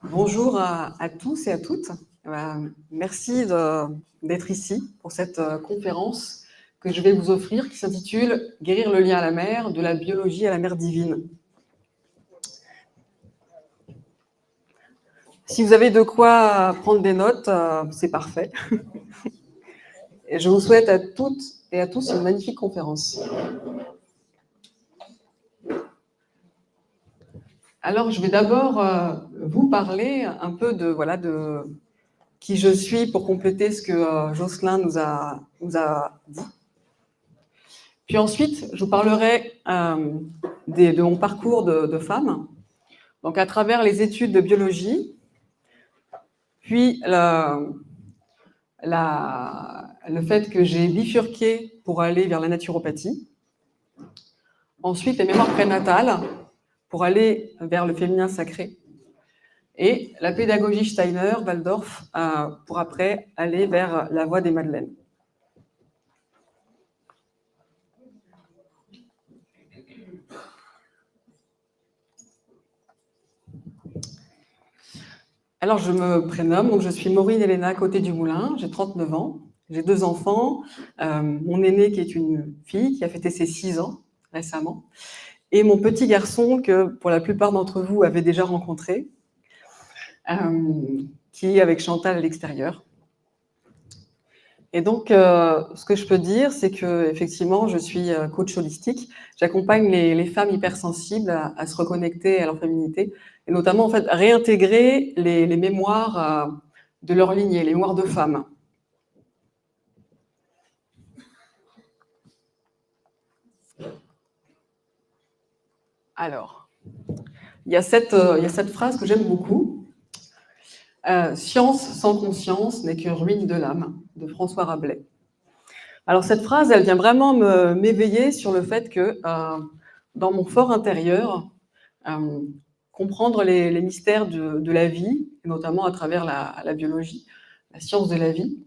Bonjour à tous et à toutes. Merci d'être ici pour cette conférence que je vais vous offrir qui s'intitule « Guérir le lien à la mer, de la biologie à la mère divine ». Si vous avez de quoi prendre des notes, c'est parfait. Et je vous souhaite à toutes et à tous une magnifique conférence. Alors, je vais d'abord vous parler un peu de qui je suis pour compléter ce que Jocelyn nous a dit. Puis ensuite, je vous parlerai de mon parcours de femme, donc à travers les études de biologie, puis le fait que j'ai bifurqué pour aller vers la naturopathie, ensuite les mémoires prénatales pour aller vers le féminin sacré, et la pédagogie Steiner, Waldorf, pour après aller vers la voie des Madeleines. Alors, je me prénomme, donc je suis Maureen Helena Côté du Moulin, j'ai 39 ans, j'ai 2 enfants, mon aîné qui est une fille qui a fêté ses 6 ans récemment, et mon petit garçon que pour la plupart d'entre vous avez déjà rencontré, qui est avec Chantal à l'extérieur. Et donc, ce que je peux dire, c'est qu'effectivement, je suis coach holistique. J'accompagne les femmes hypersensibles à se reconnecter à leur féminité, et notamment, en fait, réintégrer les mémoires de leur lignée, les mémoires de femmes. Alors, il y a cette phrase que j'aime beaucoup. Science sans conscience n'est que ruine de l'âme, de François Rabelais. Alors cette phrase, elle vient vraiment m'éveiller sur le fait que dans mon fort intérieur, comprendre les mystères de la vie, notamment à travers la biologie, la science de la vie,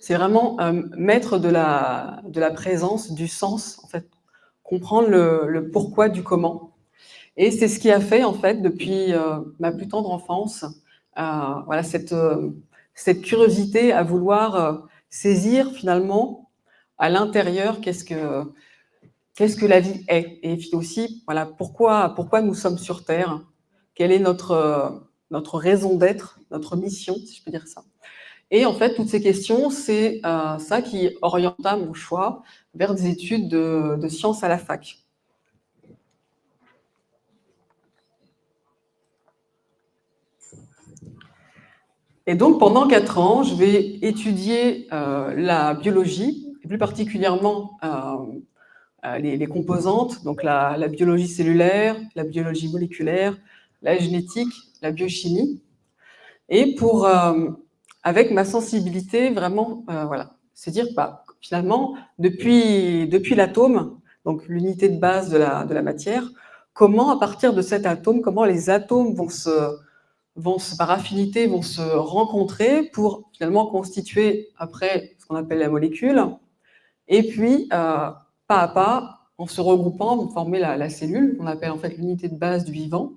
c'est vraiment mettre de la présence, du sens, en fait, comprendre le pourquoi du comment. Et c'est ce qui a fait, en fait, depuis ma plus tendre enfance, cette curiosité à vouloir saisir finalement à l'intérieur qu'est-ce que la vie est, et puis aussi pourquoi nous sommes sur Terre, quelle est notre raison d'être, notre mission, si je peux dire ça. Et en fait, toutes ces questions, c'est ça qui orienta mon choix vers des études de sciences à la fac. Et donc, pendant 4 ans, je vais étudier la biologie, et plus particulièrement les composantes, donc la biologie cellulaire, la biologie moléculaire, la génétique, la biochimie, et avec ma sensibilité vraiment, c'est dire finalement, depuis l'atome, donc l'unité de base de la matière, comment à partir de cet atome, comment les atomes par affinité, vont se rencontrer pour finalement constituer après ce qu'on appelle la molécule, et puis pas à pas, en se regroupant, vont former la cellule, qu'on appelle en fait l'unité de base du vivant,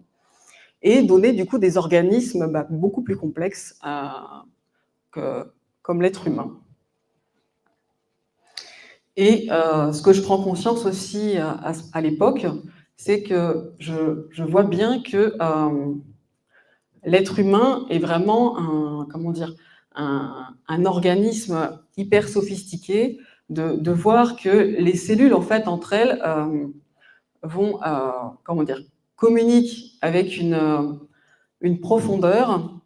et donner du coup des organismes beaucoup plus complexes comme l'être humain. Et ce que je prends conscience aussi à l'époque, c'est que je vois bien que l'être humain est vraiment un organisme hyper sophistiqué, de voir que les cellules, en fait, entre elles, vont, communiquent avec une profondeur,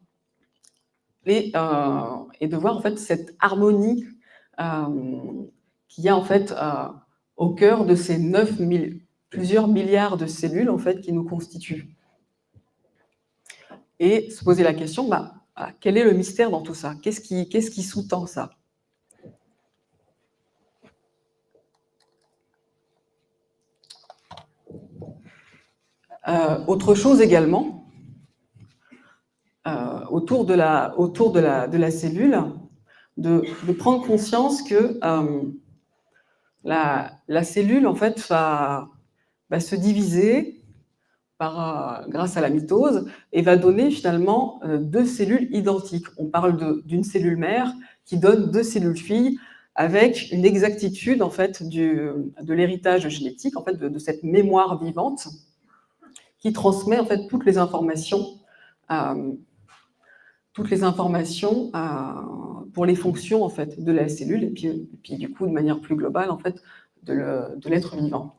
et de voir, en fait, cette harmonie qu'il y a, en fait, au cœur de ces plusieurs milliards de cellules, en fait, qui nous constituent. Et se poser la question, quel est le mystère dans tout ça? Qu'est-ce qui sous-tend ça? Autre chose également, autour de la cellule, de prendre conscience que la cellule, en fait, va se diviser grâce à la mitose et va donner finalement 2 cellules identiques. On parle d'une cellule mère qui donne 2 cellules filles avec une exactitude en fait, de l'héritage génétique, en fait, de cette mémoire vivante qui transmet en fait toutes les informations pour les fonctions en fait, de la cellule et puis du coup de manière plus globale en fait, de l'être vivant.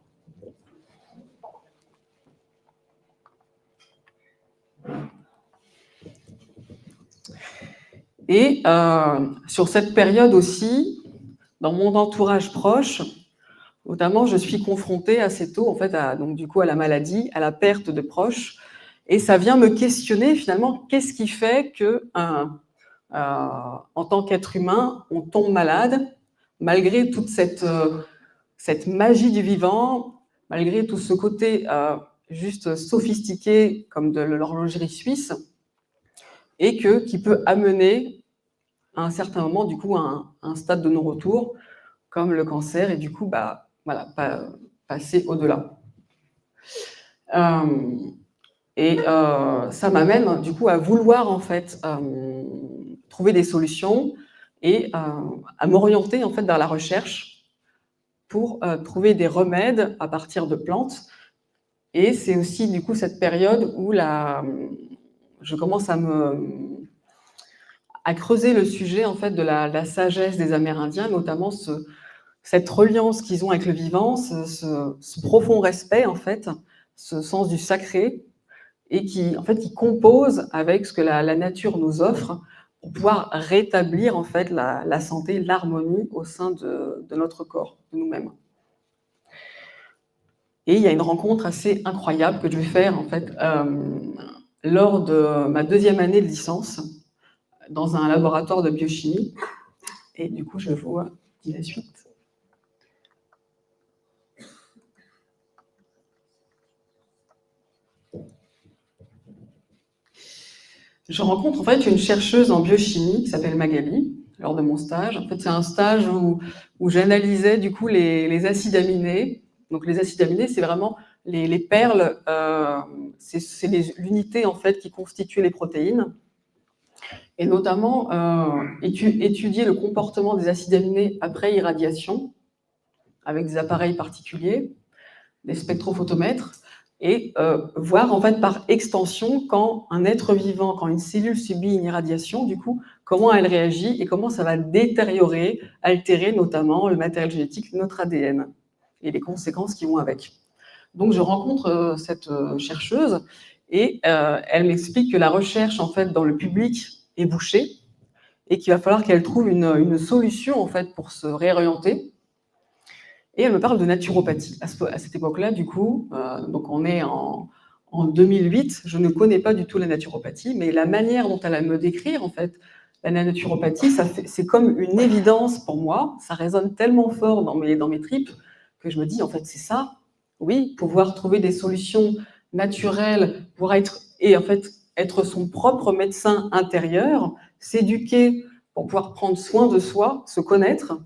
Et sur cette période aussi, dans mon entourage proche, notamment, je suis confrontée assez tôt en fait, donc, du coup, à la maladie, à la perte de proches, et ça vient me questionner finalement, qu'est-ce qui fait que, en tant qu'être humain, on tombe malade, malgré toute cette magie du vivant, malgré tout ce côté juste sophistiqué comme de l'horlogerie suisse, et qui peut amener à un certain moment, du coup, à un stade de non-retour, comme le cancer, et du coup, voilà, passer au-delà. Ça m'amène, du coup, à vouloir, en fait, trouver des solutions et à m'orienter, en fait, vers la recherche pour trouver des remèdes à partir de plantes. Et c'est aussi, du coup, cette période où je commence à creuser le sujet en fait, de la sagesse des Amérindiens, notamment cette reliance qu'ils ont avec le vivant, ce profond respect, en fait, ce sens du sacré, et qui compose avec ce que la nature nous offre pour pouvoir rétablir en fait, la santé, l'harmonie au sein de notre corps, de nous-mêmes. Et il y a une rencontre assez incroyable que je vais faire en fait, lors de ma 2e année de licence, dans un laboratoire de biochimie. Et du coup, je vous dis la suite. Je rencontre en fait une chercheuse en biochimie qui s'appelle Magali, lors de mon stage. En fait, c'est un stage où j'analysais du coup les acides aminés. Donc les acides aminés, c'est vraiment les perles, c'est l'unité en fait qui constitue les protéines. Et notamment étudier le comportement des acides aminés après irradiation avec des appareils particuliers, des spectrophotomètres, et voir en fait par extension quand un être vivant, quand une cellule subit une irradiation, du coup, comment elle réagit et comment ça va détériorer, altérer notamment le matériel génétique, notre ADN, et les conséquences qui vont avec. Donc je rencontre cette chercheuse et elle m'explique que la recherche en fait dans le public est bouchée et qu'il va falloir qu'elle trouve une solution en fait pour se réorienter. Et elle me parle de naturopathie. À cette époque-là, du coup, donc on est en 2008, je ne connais pas du tout la naturopathie, mais la manière dont elle va me décrire, en fait, la naturopathie, c'est comme une évidence pour moi, ça résonne tellement fort dans mes tripes, que je me dis, en fait, c'est ça, oui, pouvoir trouver des solutions naturelles, pour être son propre médecin intérieur, s'éduquer pour pouvoir prendre soin de soi, se connaître,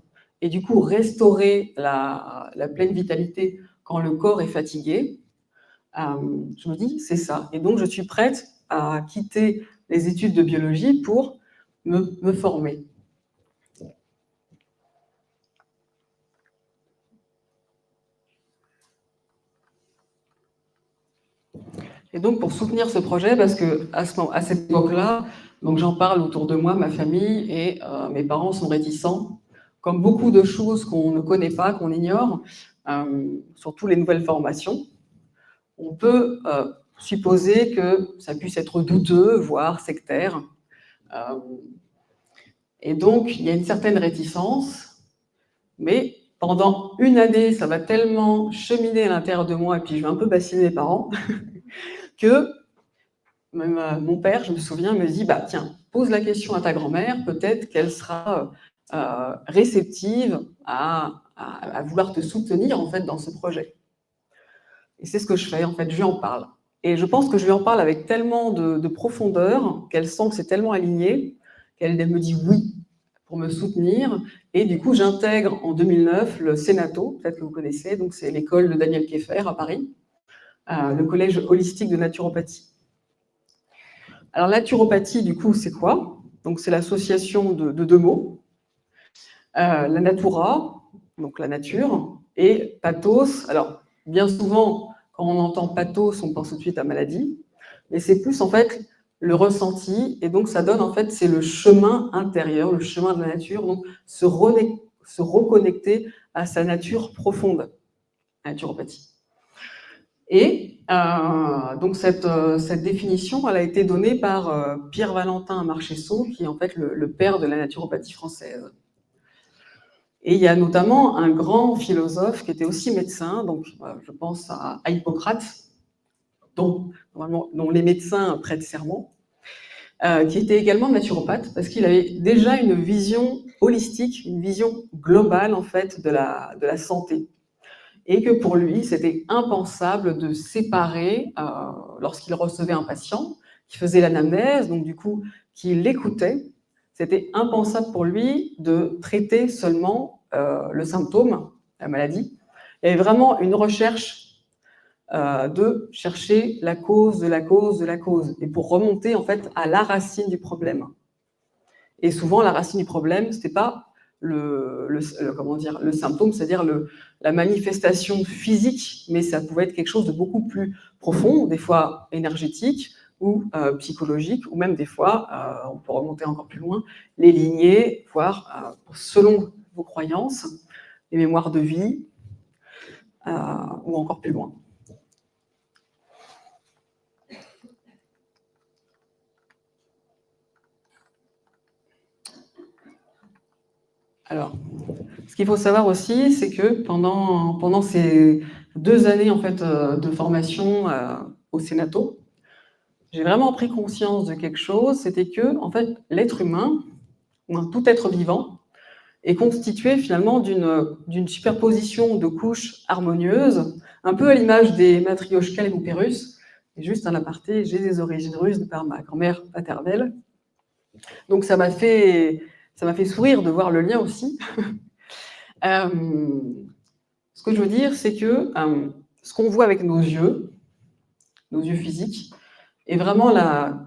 et du coup restaurer la pleine vitalité quand le corps est fatigué, je me dis, c'est ça. Et donc, je suis prête à quitter les études de biologie pour me former. Et donc, pour soutenir ce projet, parce qu'à cette époque-là, donc j'en parle autour de moi, ma famille, et mes parents sont réticents. Comme beaucoup de choses qu'on ne connaît pas, qu'on ignore, surtout les nouvelles formations, on peut supposer que ça puisse être douteux, voire sectaire. Et donc, il y a une certaine réticence, mais pendant une année, ça va tellement cheminer à l'intérieur de moi, et puis je vais un peu bassiner mes parents, que même mon père, je me souviens, me dit, tiens, pose la question à ta grand-mère, peut-être qu'elle sera réceptive à vouloir te soutenir en fait dans ce projet. Et c'est ce que je fais, en fait, je lui en parle. Et je pense que je lui en parle avec tellement de profondeur qu'elle sent que c'est tellement aligné qu'elle me dit oui pour me soutenir. Et du coup, j'intègre en 2009 le Sénato, peut-être que vous connaissez, donc c'est l'école de Daniel Kieffer à Paris, le collège holistique de naturopathie. Alors, la naturopathie, du coup, c'est quoi? Donc, c'est l'association de deux mots. La natura, donc la nature, et pathos. Alors, bien souvent, quand on entend pathos, on pense tout de suite à maladie, mais c'est plus en fait le ressenti, et donc ça donne en fait, c'est le chemin intérieur, le chemin de la nature, donc se reconnecter à sa nature profonde, la naturopathie. Et donc cette définition, elle a été donnée par Pierre-Valentin Marchesseau, qui est en fait le père de la naturopathie française. Et il y a notamment un grand philosophe qui était aussi médecin, donc je pense à Hippocrate, dont les médecins prêtent serment, qui était également naturopathe, parce qu'il avait déjà une vision holistique, une vision globale en fait de la santé. Et que pour lui, c'était impensable de séparer, lorsqu'il recevait un patient, qui faisait l'anamnèse, donc du coup, qui l'écoutait, c'était impensable pour lui de traiter seulement le symptôme, la maladie. Il y avait vraiment une recherche de chercher la cause de la cause de la cause, et pour remonter en fait à la racine du problème. Et souvent, la racine du problème, c'était pas le symptôme, c'est-à-dire la manifestation physique, mais ça pouvait être quelque chose de beaucoup plus profond, des fois énergétique ou psychologique, ou même des fois, on peut remonter encore plus loin, les lignées, voire selon vos croyances, les mémoires de vie, ou encore plus loin. Alors, ce qu'il faut savoir aussi, c'est que pendant ces 2 années en fait, de formation au Sénato, j'ai vraiment pris conscience de quelque chose, c'était que en fait, l'être humain, ou tout être vivant, est constitué finalement d'une superposition de couches harmonieuses, un peu à l'image des matrioshkas et poupées russes. Et juste un aparté, j'ai des origines russes de par ma grand-mère paternelle. Donc ça m'a fait sourire de voir le lien aussi. Ce que je veux dire, c'est que ce qu'on voit avec nos yeux physiques, est vraiment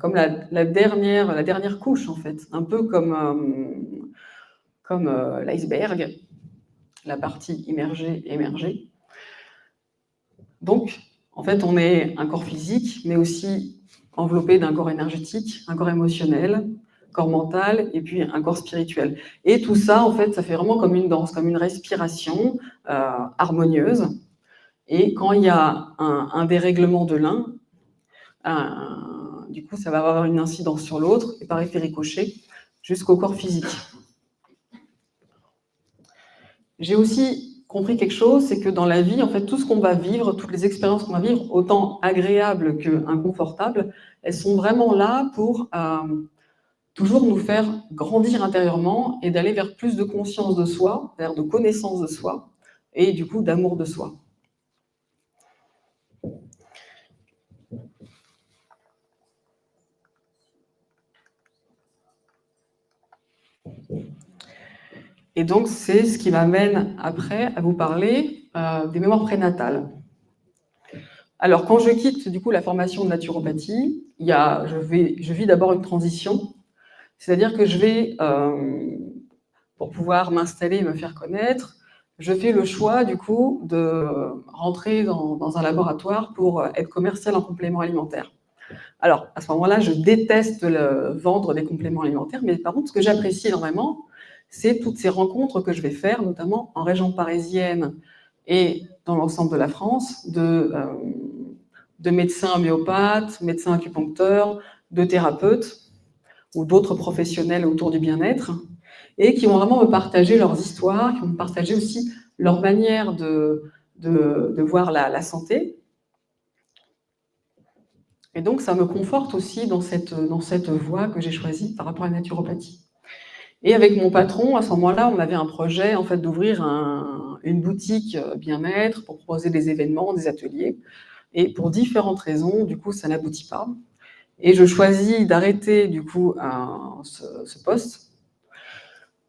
comme la dernière couche, en fait. Un peu comme l'iceberg, la partie immergée et émergée. Donc, en fait, on est un corps physique, mais aussi enveloppé d'un corps énergétique, un corps émotionnel, corps mental, et puis un corps spirituel. Et tout ça, en fait, ça fait vraiment comme une danse, comme une respiration harmonieuse. Et quand il y a un dérèglement de l'un, du coup, ça va avoir une incidence sur l'autre, et par effet ricochet, jusqu'au corps physique. J'ai aussi compris quelque chose, c'est que dans la vie, en fait, tout ce qu'on va vivre, toutes les expériences qu'on va vivre, autant agréables qu'inconfortables, elles sont vraiment là pour toujours nous faire grandir intérieurement et d'aller vers plus de conscience de soi, vers de connaissance de soi, et du coup d'amour de soi. Et donc, c'est ce qui m'amène après à vous parler des mémoires prénatales. Alors, quand je quitte du coup la formation de naturopathie, je vis d'abord une transition, c'est-à-dire que je vais, pour pouvoir m'installer et me faire connaître, je fais le choix du coup de rentrer dans un laboratoire pour être commercial en compléments alimentaires. Alors, à ce moment-là, je déteste vendre des compléments alimentaires, mais par contre, ce que j'apprécie énormément, c'est toutes ces rencontres que je vais faire, notamment en région parisienne et dans l'ensemble de la France, de médecins homéopathes, médecins acupuncteurs, de thérapeutes ou d'autres professionnels autour du bien-être, et qui vont vraiment me partager leurs histoires, qui vont me partager aussi leur manière de voir la santé. Et donc, ça me conforte aussi dans cette voie que j'ai choisie par rapport à la naturopathie. Et avec mon patron, à ce moment-là, on avait un projet en fait, d'ouvrir une boutique bien-être pour proposer des événements, des ateliers. Et pour différentes raisons, du coup, ça n'aboutit pas. Et je choisis d'arrêter, du coup, ce poste.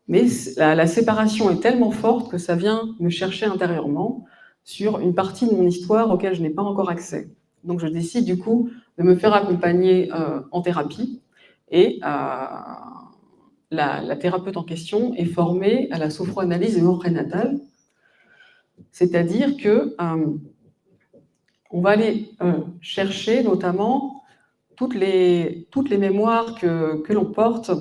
Mais la séparation est tellement forte que ça vient me chercher intérieurement sur une partie de mon histoire auquel je n'ai pas encore accès. Donc, je décide du coup de me faire accompagner en thérapie. Et la thérapeute en question est formée à la sophroanalyse et mort prénatale. C'est-à-dire que on va aller chercher notamment toutes les mémoires que l'on porte,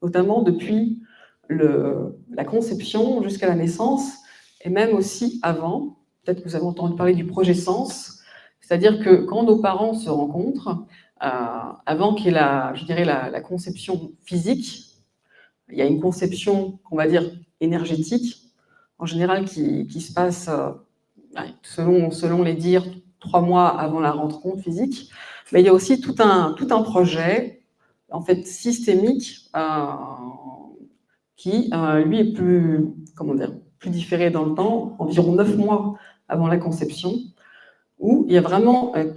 notamment depuis la conception jusqu'à la naissance, et même aussi avant. Peut-être que vous avez entendu parler du projet sens, c'est-à-dire que quand nos parents se rencontrent, avant qu'il y ait je dirais la conception physique, il y a une conception, on va dire, énergétique, en général qui se passe, selon les dires, 3 mois avant la rencontre physique. Mais il y a aussi tout un projet, en fait, systémique, qui, lui, est plus, plus différé dans le temps, environ 9 mois avant la conception, où il y a vraiment, le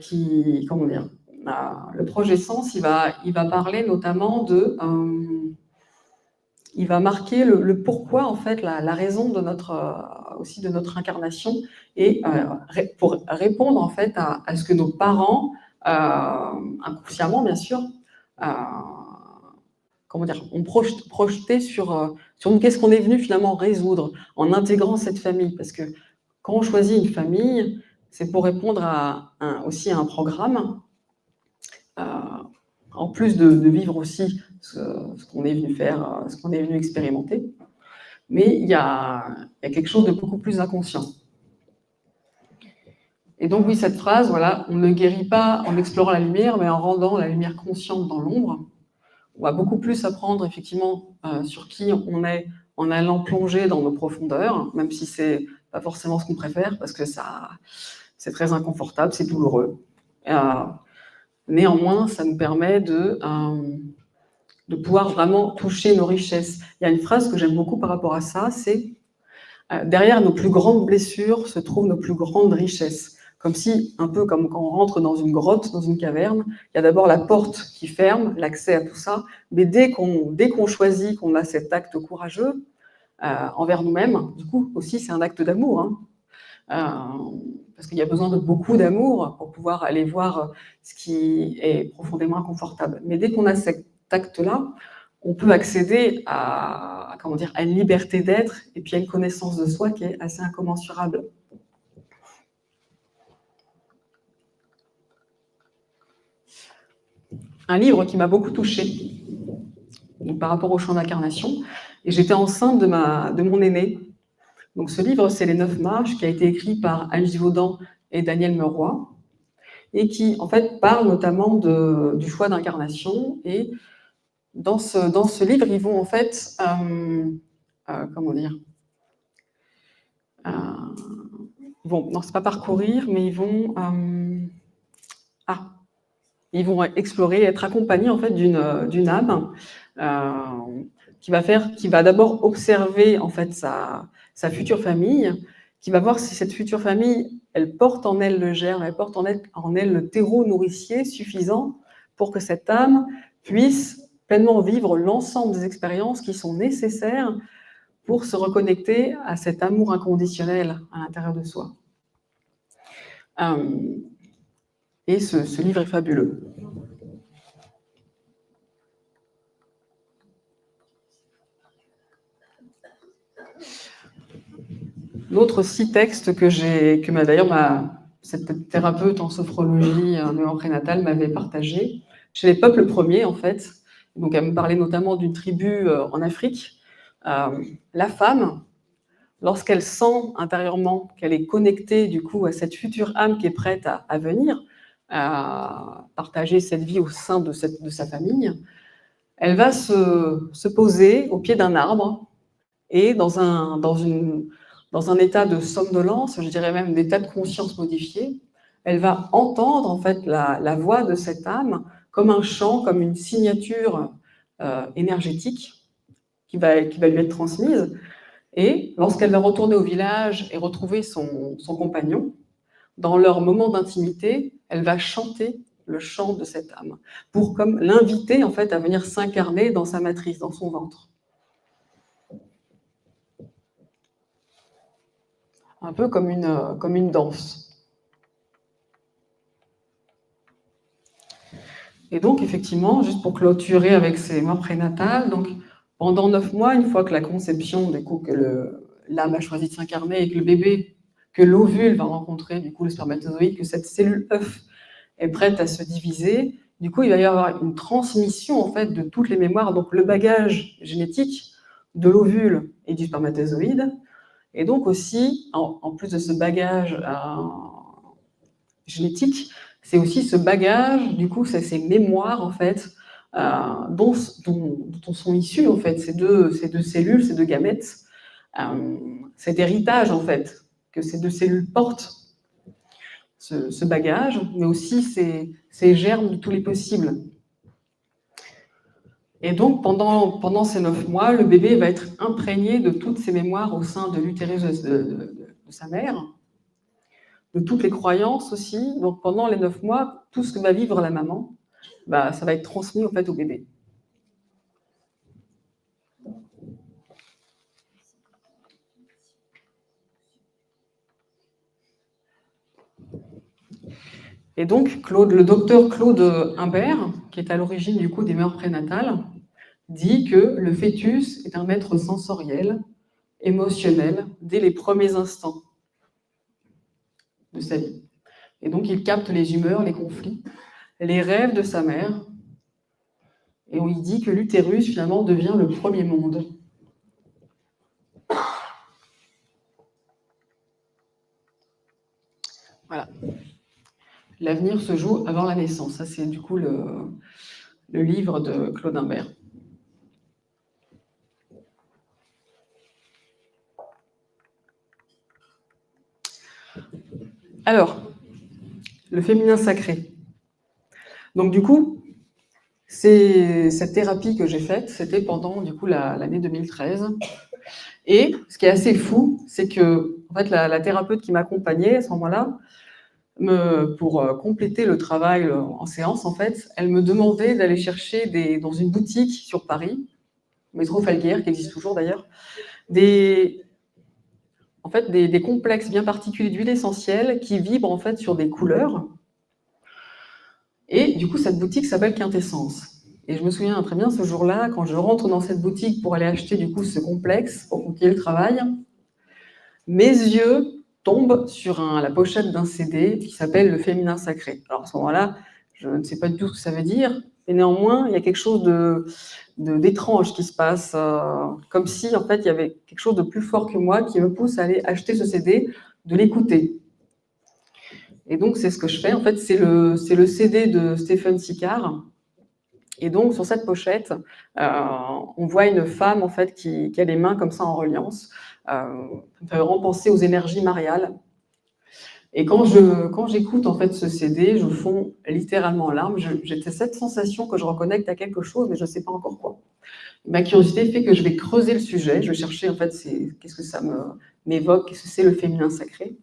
projet sens, il va parler notamment de... il va marquer le pourquoi, en fait, la raison de aussi de notre incarnation, et pour répondre, en fait, à ce que nos parents, inconsciemment, bien sûr, ont projeté sur nous. Qu'est-ce qu'on est venu finalement résoudre en intégrant cette famille? Parce que quand on choisit une famille, c'est pour répondre aussi à un programme, en plus de vivre aussi ce qu'on est venu faire, ce qu'on est venu expérimenter. Mais il y a quelque chose de beaucoup plus inconscient. Et donc oui, cette phrase, voilà, on ne guérit pas en explorant la lumière, mais en rendant la lumière consciente dans l'ombre. On va beaucoup plus apprendre effectivement sur qui on est en allant plonger dans nos profondeurs, même si c'est pas forcément ce qu'on préfère, parce que c'est très inconfortable, c'est douloureux. Néanmoins, ça nous permet de pouvoir vraiment toucher nos richesses. Il y a une phrase que j'aime beaucoup par rapport à ça, c'est derrière nos plus grandes blessures se trouvent nos plus grandes richesses. Comme si, un peu comme quand on rentre dans une grotte, dans une caverne, il y a d'abord la porte qui ferme, l'accès à tout ça, mais dès qu'on choisit, qu'on a cet acte courageux envers nous-mêmes, du coup aussi c'est un acte d'amour, hein. Parce qu'il y a besoin de beaucoup d'amour pour pouvoir aller voir ce qui est profondément inconfortable. Mais dès qu'on a cet acte-là, on peut accéder à une liberté d'être et puis à une connaissance de soi qui est assez incommensurable. Un livre qui m'a beaucoup touchée par rapport au champ d'incarnation, et j'étais enceinte de mon aîné. Donc ce livre, c'est Les 9 marches, qui a été écrit par Anne Givaudan et Daniel Meroy, et qui en fait parle notamment du choix d'incarnation. Et dans ce livre, ils vont en fait non, c'est pas parcourir, mais ils vont explorer, être accompagnés en fait d'une âme qui va d'abord observer en fait sa future famille, qui va voir si cette future famille, elle porte en elle le germe, elle porte en elle le terreau nourricier suffisant pour que cette âme puisse pleinement vivre l'ensemble des expériences qui sont nécessaires pour se reconnecter à cet amour inconditionnel à l'intérieur de soi. Et ce livre est fabuleux. L'autre 6 textes cette thérapeute en sophrologie en prénatal m'avait partagé, chez les peuples premiers en fait. Donc elle me parlait notamment d'une tribu en Afrique. La femme, lorsqu'elle sent intérieurement qu'elle est connectée du coup à cette future âme qui est prête à venir, à partager cette vie au sein de sa famille, elle va se poser au pied d'un arbre et dans un état de somnolence, je dirais même d'état de conscience modifié, elle va entendre en fait la voix de cette âme comme un chant, comme une signature énergétique qui va lui être transmise. Et lorsqu'elle va retourner au village et retrouver son compagnon, dans leur moment d'intimité, elle va chanter le chant de cette âme, pour comme l'inviter en fait à venir s'incarner dans sa matrice, dans son ventre. Un peu comme une danse. Et donc, effectivement, juste pour clôturer avec ces mois prénatales, donc pendant 9 mois, une fois que la conception, du coup, que l'âme a choisi de s'incarner et que le bébé, que l'ovule va rencontrer, du coup, le spermatozoïde, que cette cellule œuf est prête à se diviser, du coup, il va y avoir une transmission, en fait, de toutes les mémoires, donc le bagage génétique de l'ovule et du spermatozoïde, et donc aussi, en plus de ce bagage génétique, c'est aussi ce bagage, du coup, c'est ces mémoires, en fait, dont sont issues, en fait, ces deux cellules, ces deux gamètes, cet héritage, en fait, que ces deux cellules portent, ce bagage, mais aussi ces germes de tous les possibles. Et donc, pendant ces 9 mois, le bébé va être imprégné de toutes ces mémoires au sein de l'utérus de sa mère, de toutes les croyances aussi. Donc, pendant les 9 mois, tout ce que va vivre la maman, bah, ça va être transmis en fait, au bébé. Et donc, le docteur Claude Imbert, qui est à l'origine du coup des mœurs prénatales, dit que le fœtus est un être sensoriel, émotionnel, dès les premiers instants de sa vie. Et donc, il capte les humeurs, les conflits, les rêves de sa mère. Et on y dit que l'utérus, finalement, devient le premier monde. Voilà. L'avenir se joue avant la naissance. Ça, c'est du coup le livre de Claude Imbert. Alors, le féminin sacré. Donc du coup, cette thérapie que j'ai faite, c'était pendant du coup l'année 2013. Et ce qui est assez fou, c'est que en fait, la thérapeute qui m'accompagnait à ce moment-là, pour compléter le travail en séance, en fait, elle me demandait d'aller chercher dans une boutique sur Paris, métro Falguière, qui existe toujours d'ailleurs, des complexes bien particuliers d'huile essentielle qui vibrent en fait sur des couleurs. Et du coup, cette boutique s'appelle Quintessence. Et je me souviens très bien ce jour-là, quand je rentre dans cette boutique pour aller acheter du coup ce complexe pour continuer le travail, mes yeux tombent sur la pochette d'un CD qui s'appelle Le Féminin Sacré. Alors à ce moment-là, je ne sais pas du tout ce que ça veut dire, mais néanmoins, il y a quelque chose d'étrange qui se passe, comme si en fait il y avait quelque chose de plus fort que moi qui me pousse à aller acheter ce CD, de l'écouter. Et donc c'est ce que je fais. En fait, c'est le CD de Stephen Sicard. Et donc sur cette pochette, on voit une femme en fait qui a les mains comme ça en reliance. Ça me fait vraiment penser aux énergies mariales. Et quand j'écoute en fait ce CD, je fonds littéralement en larmes. J'ai cette sensation que je reconnecte à quelque chose, mais je ne sais pas encore quoi. Ma curiosité fait que je vais creuser le sujet. Je vais chercher en fait qu'est-ce que ça m'évoque, qu'est-ce que c'est le féminin sacré.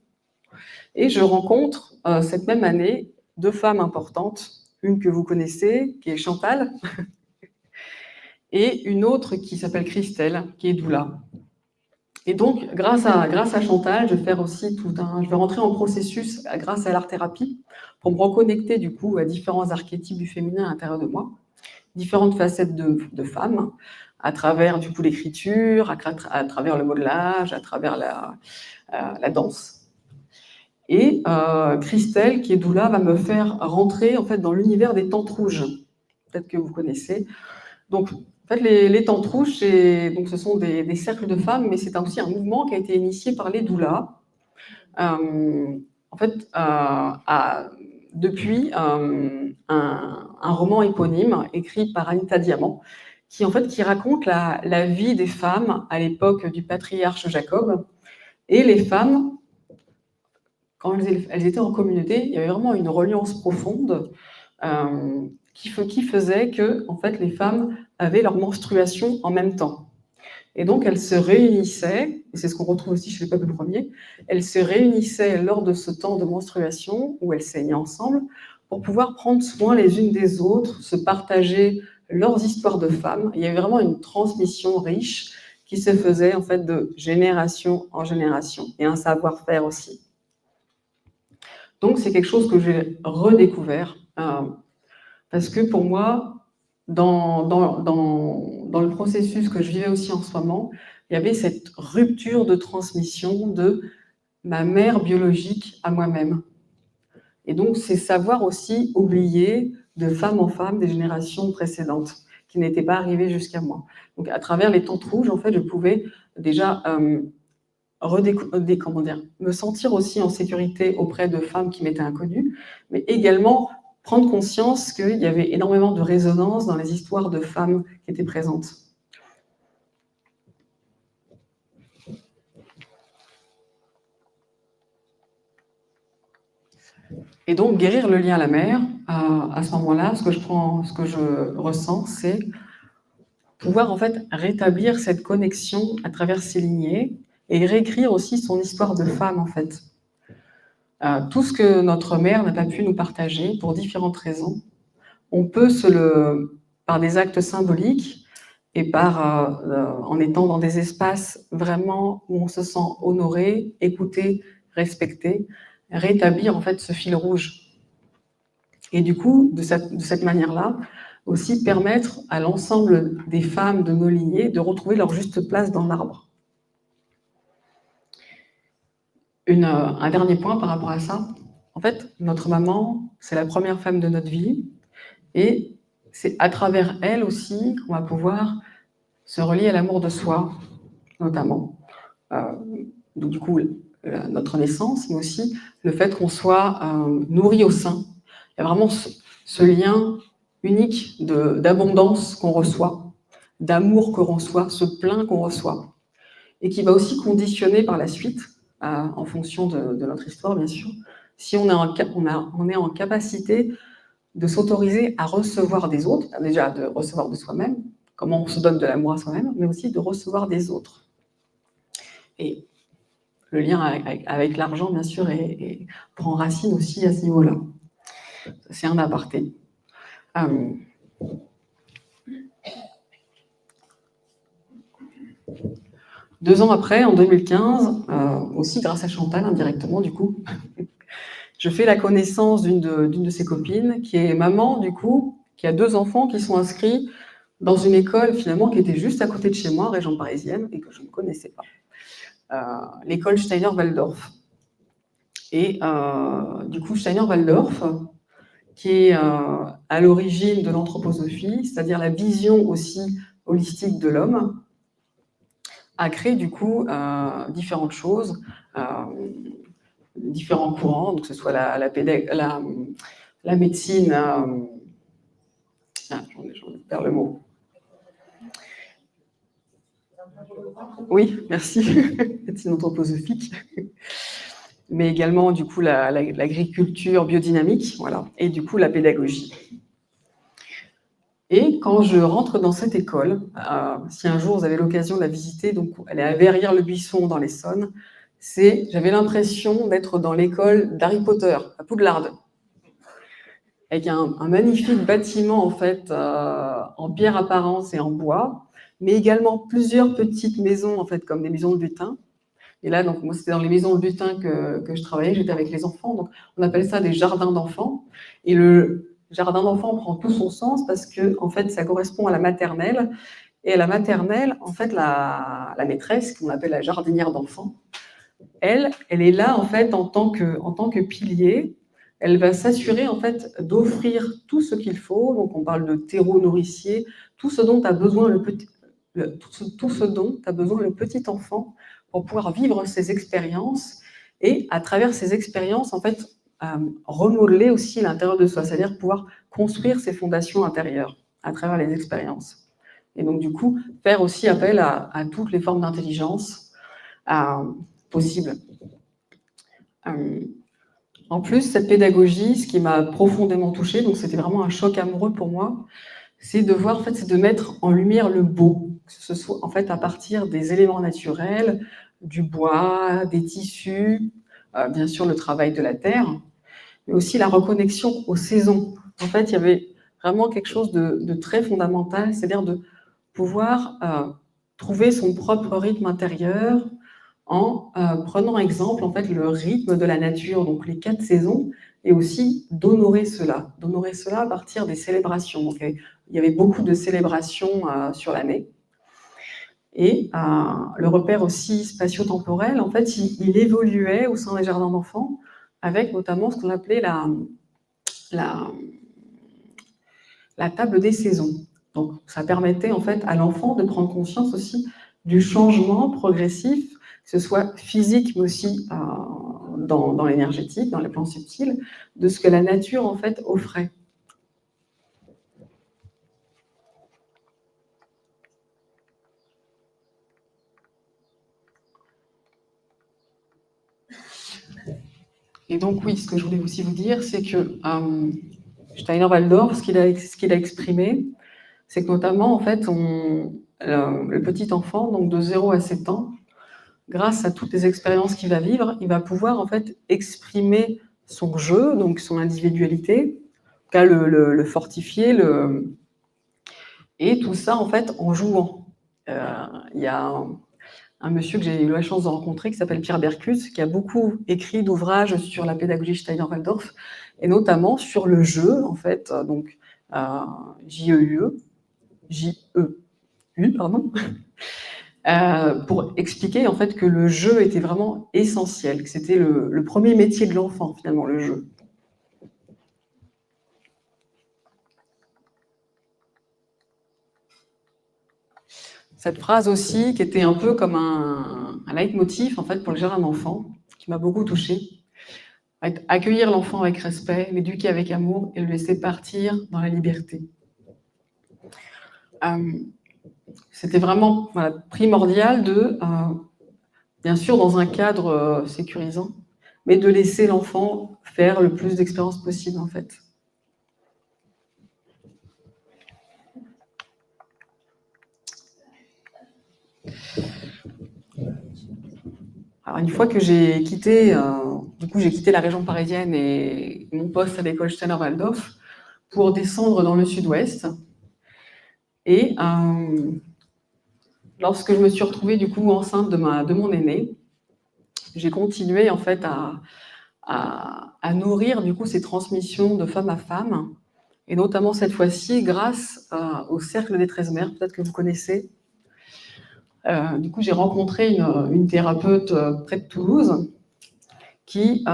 Et je rencontre cette même année 2 femmes importantes, une que vous connaissez, qui est Chantal, et une autre qui s'appelle Christelle, qui est doula. Et donc, grâce à Chantal, je vais rentrer en processus grâce à l'art-thérapie pour me reconnecter du coup à différents archétypes du féminin à l'intérieur de moi, différentes facettes de femmes, à travers du coup l'écriture, à travers le modelage, à travers la danse. Et Christelle, qui est doula, va me faire rentrer en fait dans l'univers des tentes rouges. Peut-être que vous connaissez. Donc, en fait, les tentes rouges, ce sont des cercles de femmes, mais c'est aussi un mouvement qui a été initié par les doulas. En fait, depuis un roman éponyme écrit par Anita Diamant, qui raconte la vie des femmes à l'époque du patriarche Jacob. Et les femmes, quand elles étaient en communauté, il y avait vraiment une reliance profonde qui faisait que en fait, les femmes avaient leur menstruation en même temps. Et donc, elles se réunissaient, et c'est ce qu'on retrouve aussi chez les peuples premiers, elles se réunissaient lors de ce temps de menstruation, où elles saignaient ensemble, pour pouvoir prendre soin les unes des autres, se partager leurs histoires de femmes. Il y avait vraiment une transmission riche qui se faisait en fait de génération en génération, et un savoir-faire aussi. Donc, c'est quelque chose que j'ai redécouvert Parce que pour moi, dans le processus que je vivais aussi en ce moment, il y avait cette rupture de transmission de ma mère biologique à moi-même. Et donc, c'est savoir aussi oublier de femme en femme des générations précédentes qui n'étaient pas arrivées jusqu'à moi. Donc, à travers les tentes rouges, en fait, je pouvais déjà me sentir aussi en sécurité auprès de femmes qui m'étaient inconnues, mais également prendre conscience qu'il y avait énormément de résonance dans les histoires de femmes qui étaient présentes. Et donc, guérir le lien à la mère, à ce moment-là, ce que je ressens, c'est pouvoir en fait rétablir cette connexion à travers ses lignées et réécrire aussi son histoire de femme, en fait. Tout ce que notre mère n'a pas pu nous partager pour différentes raisons, on peut par des actes symboliques et en étant dans des espaces vraiment où on se sent honoré, écouté, respecté, rétablir en fait ce fil rouge. Et du coup, de cette manière-là, aussi permettre à l'ensemble des femmes de nos lignées de retrouver leur juste place dans l'arbre. Un dernier point par rapport à ça. En fait, notre maman, c'est la première femme de notre vie, et c'est à travers elle aussi qu'on va pouvoir se relier à l'amour de soi, notamment. Donc du coup, notre naissance, mais aussi le fait qu'on soit nourri au sein. Il y a vraiment ce lien unique d'abondance qu'on reçoit, d'amour qu'on reçoit, ce plein qu'on reçoit, et qui va aussi conditionner par la suite, en fonction de notre histoire, bien sûr, si on est en capacité de s'autoriser à recevoir des autres, déjà de recevoir de soi-même, comment on se donne de l'amour à soi-même, mais aussi de recevoir des autres. Et le lien avec l'argent, bien sûr, prend racine aussi à ce niveau-là. C'est un aparté. 2 ans après, en 2015, aussi grâce à Chantal, indirectement, du coup, je fais la connaissance d'une de ses copines, qui est maman, du coup, qui a 2 enfants qui sont inscrits dans une école, finalement, qui était juste à côté de chez moi, région parisienne, et que je ne connaissais pas. L'école Steiner-Waldorf. Et du coup, Steiner-Waldorf, qui est à l'origine de l'anthroposophie, c'est-à-dire la vision aussi holistique de l'homme, a créé du coup différentes choses, différents courants, donc que ce soit la médecine, j'en perds le mot. Oui, merci, médecine anthroposophique, mais également du coup l'agriculture biodynamique, voilà, et du coup la pédagogie. Et quand je rentre dans cette école, si un jour vous avez l'occasion de la visiter, donc elle est à Verrières-le-Buisson dans l'Essonne, j'avais l'impression d'être dans l'école d'Harry Potter, à Poudlard, avec un magnifique bâtiment en fait en pierre apparence et en bois, mais également plusieurs petites maisons en fait comme des maisons de butin. Et là, donc moi c'était dans les maisons de butin que je travaillais, j'étais avec les enfants, donc on appelle ça des jardins d'enfants. Et le jardin d'enfants prend tout son sens parce que en fait ça correspond à la maternelle. Et à la maternelle, en fait la maîtresse, qu'on appelle la jardinière d'enfants, elle est là en fait en tant que pilier. Elle va s'assurer en fait d'offrir tout ce qu'il faut. Donc on parle de terreau nourricier, tout ce dont a besoin le petit enfant pour pouvoir vivre ses expériences, et à travers ces expériences en fait remodeler aussi l'intérieur de soi, c'est-à-dire pouvoir construire ses fondations intérieures à travers les expériences. Et donc du coup faire aussi appel à toutes les formes d'intelligence possibles. En plus, cette pédagogie, ce qui m'a profondément touchée, donc c'était vraiment un choc amoureux pour moi, c'est de voir, en fait, c'est de mettre en lumière le beau, que ce soit en fait à partir des éléments naturels, du bois, des tissus, bien sûr le travail de la terre, mais aussi la reconnexion aux saisons. En fait, il y avait vraiment quelque chose de très fondamental, c'est-à-dire de pouvoir trouver son propre rythme intérieur, en prenant exemple en fait le rythme de la nature, donc les 4 saisons, et aussi d'honorer cela à partir des célébrations. Donc, il y avait beaucoup de célébrations sur l'année. Et le repère aussi spatio-temporel, en fait, il évoluait au sein des jardins d'enfants avec notamment ce qu'on appelait la table des saisons. Donc, ça permettait en fait à l'enfant de prendre conscience aussi du changement progressif, que ce soit physique, mais aussi dans l'énergétique, dans les plans subtils, de ce que la nature en fait offrait. Et donc oui, ce que je voulais aussi vous dire, c'est que Steiner-Waldorf, ce qu'il a exprimé, c'est que notamment, en fait, le petit enfant, donc de 0 à 7 ans, grâce à toutes les expériences qu'il va vivre, il va pouvoir en fait exprimer son jeu, donc son individualité, le fortifier, et tout ça en fait en jouant. Il y a un monsieur que j'ai eu la chance de rencontrer qui s'appelle Pierre Berkus, qui a beaucoup écrit d'ouvrages sur la pédagogie Steiner-Waldorf, et notamment sur le jeu, en fait, donc J-E-U, pardon, pour expliquer en fait que le jeu était vraiment essentiel, que c'était le premier métier de l'enfant, finalement, le jeu. Cette phrase aussi, qui était un peu comme un leitmotiv en fait, pour le jardin d'enfant, qui m'a beaucoup touchée. Accueillir l'enfant avec respect, l'éduquer avec amour et le laisser partir dans la liberté. C'était vraiment primordial de, bien sûr dans un cadre sécurisant, mais de laisser l'enfant faire le plus d'expériences possible en fait. Alors une fois que j'ai quitté, j'ai quitté la région parisienne et mon poste à l'école Steiner-Waldorf pour descendre dans le sud-ouest. Et lorsque je me suis retrouvée du coup enceinte de mon aîné, j'ai continué en fait à nourrir du coup ces transmissions de femme à femme, et notamment cette fois-ci grâce au Cercle des 13 mères, peut-être que vous connaissez. Du coup, j'ai rencontré une thérapeute près de Toulouse qui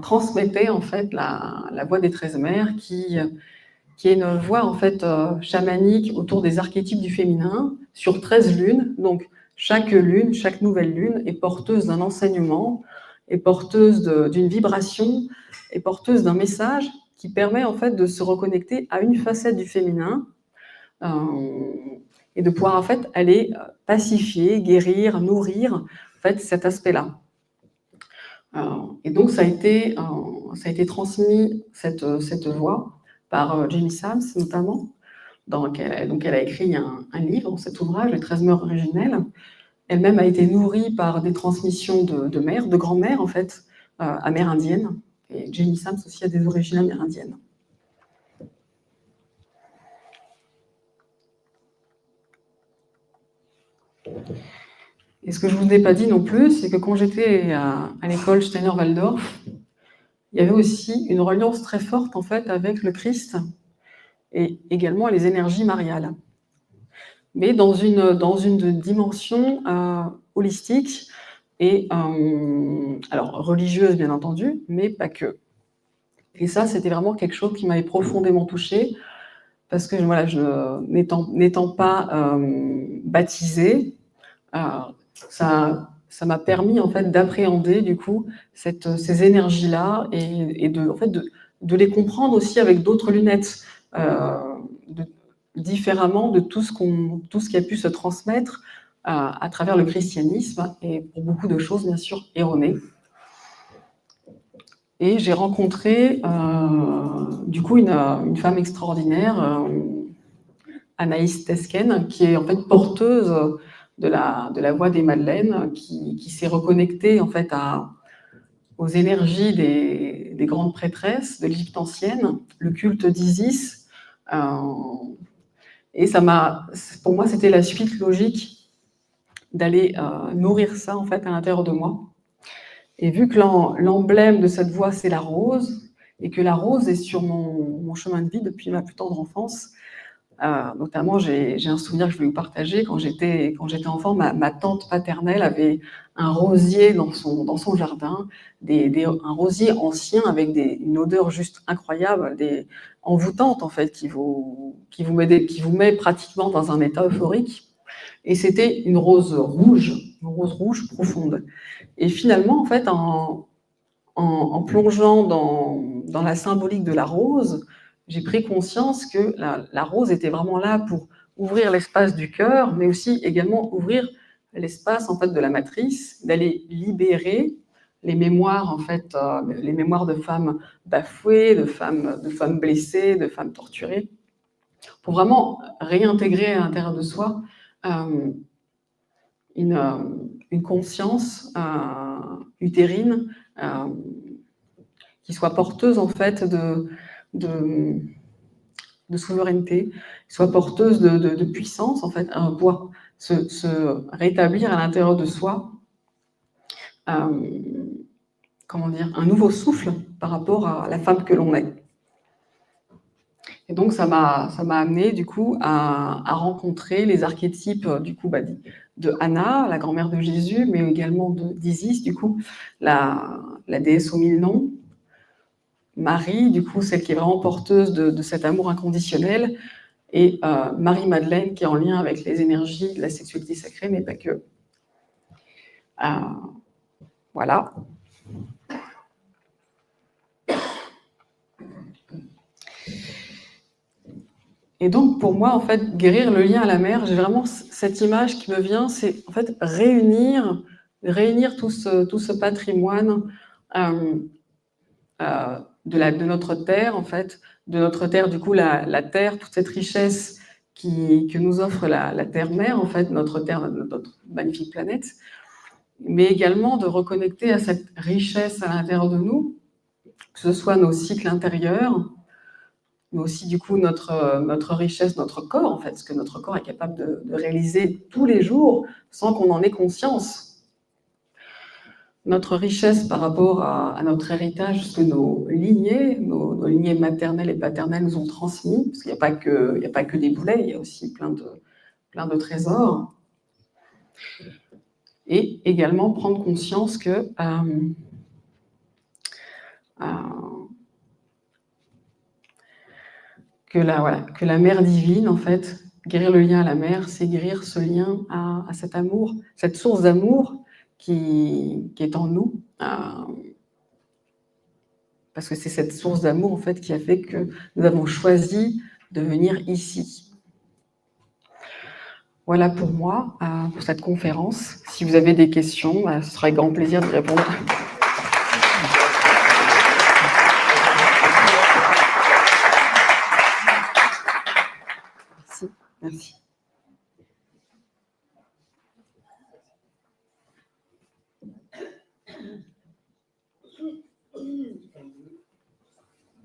transmettait en fait la voix des 13 mères, qui est une voix en fait chamanique autour des archétypes du féminin sur 13 lunes. Donc chaque lune, chaque nouvelle lune est porteuse d'un enseignement, est porteuse d'une vibration, est porteuse d'un message qui permet en fait de se reconnecter à une facette du féminin et de pouvoir en fait aller pacifier, guérir, nourrir en fait cet aspect-là. Et donc ça a été transmis cette voix par Jamie Sams notamment. Donc elle a écrit un livre, cet ouvrage, Les 13 mœurs originelles. Elle-même a été nourrie par des transmissions de mères, de grand-mères en fait, amérindiennes. Et Jamie Sams aussi a des origines amérindiennes. Et ce que je ne vous ai pas dit non plus, c'est que quand j'étais à l'école Steiner-Waldorf, il y avait aussi une reliance très forte en fait avec le Christ et également les énergies mariales, mais dans une dimension holistique et alors religieuse bien entendu, mais pas que. Et ça, c'était vraiment quelque chose qui m'avait profondément touchée, parce que voilà, n'étant pas baptisée, ça m'a permis en fait d'appréhender du coup ces énergies-là et de les comprendre aussi avec d'autres lunettes, différemment de tout ce qui a pu se transmettre à travers le christianisme et pour beaucoup de choses bien sûr erronées. Et j'ai rencontré du coup une femme extraordinaire, Anaïs Tesken, qui est en fait porteuse de la voix des Madeleines, qui s'est reconnectée en fait aux énergies des grandes prêtresses de l'Égypte ancienne, le culte d'Isis. Et pour moi, c'était la suite logique d'aller nourrir ça en fait à l'intérieur de moi. Et vu que l'emblème de cette voix, c'est la rose, et que la rose est sur mon chemin de vie depuis ma plus tendre enfance. Notamment, j'ai un souvenir que je vais vous partager. Quand j'étais enfant, ma tante paternelle avait un rosier dans son jardin, un rosier ancien avec une odeur juste incroyable, envoûtante en fait, qui vous met pratiquement dans un état euphorique. Et c'était une rose rouge profonde. Et finalement, en fait, en plongeant dans la symbolique de la rose, j'ai pris conscience que la rose était vraiment là pour ouvrir l'espace du cœur, mais aussi également ouvrir l'espace en fait de la matrice, d'aller libérer les mémoires en fait, les mémoires de femmes bafouées, de femmes blessées, de femmes torturées, pour vraiment réintégrer à l'intérieur de soi une conscience utérine qui soit porteuse en fait de souveraineté, soit porteuse de puissance en fait, pour se rétablir à l'intérieur de soi, comment dire, un nouveau souffle par rapport à la femme que l'on est. Et donc ça m'a amené du coup à rencontrer les archétypes du coup de Anna, la grand-mère de Jésus, mais également d'Isis, du coup la déesse aux mille noms, Marie, du coup celle qui est vraiment porteuse de cet amour inconditionnel, et Marie-Madeleine qui est en lien avec les énergies de la sexualité sacrée, mais pas que. Voilà. Et donc, pour moi, en fait, guérir le lien à la mère, j'ai vraiment cette image qui me vient, c'est en fait réunir tout ce patrimoine de notre terre, en fait, de notre terre, du coup, la terre, toute cette richesse que nous offre la terre-mère, en fait, notre terre, notre magnifique planète, mais également de reconnecter à cette richesse à l'intérieur de nous, que ce soit nos cycles intérieurs, mais aussi du coup notre richesse, notre corps, en fait, ce que notre corps est capable de réaliser tous les jours sans qu'on en ait conscience. Notre richesse par rapport à notre héritage, ce que nos lignées maternelles et paternelles nous ont transmis, parce qu'il n'y a pas que des boulets, il y a aussi plein de trésors. Et également prendre conscience que la mère divine, en fait, guérir le lien à la mère, c'est guérir ce lien à cet amour, cette source d'amour qui est en nous. Parce que c'est cette source d'amour, en fait, qui a fait que nous avons choisi de venir ici. Voilà pour moi, pour cette conférence. Si vous avez des questions, ce sera avec grand plaisir d'y répondre. Merci.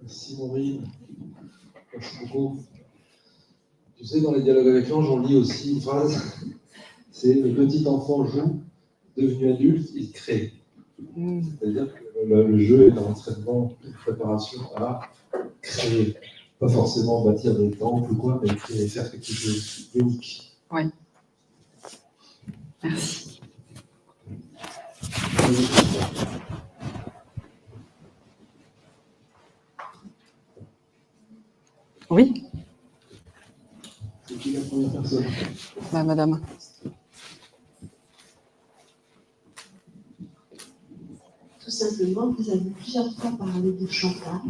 Merci Maureen. Merci beaucoup. Tu sais, dans les dialogues avec l'ange, on lit aussi une phrase, c'est « le petit enfant joue, devenu adulte, il crée ». C'est-à-dire que le jeu est un entraînement, une préparation à créer. Pas forcément bâtir des temples ou quoi, mais créer, faire quelque chose d'unique. Oui. Merci. Oui. C'est qui la première personne? Madame. Tout simplement, vous avez plusieurs fois parlé de Chantal.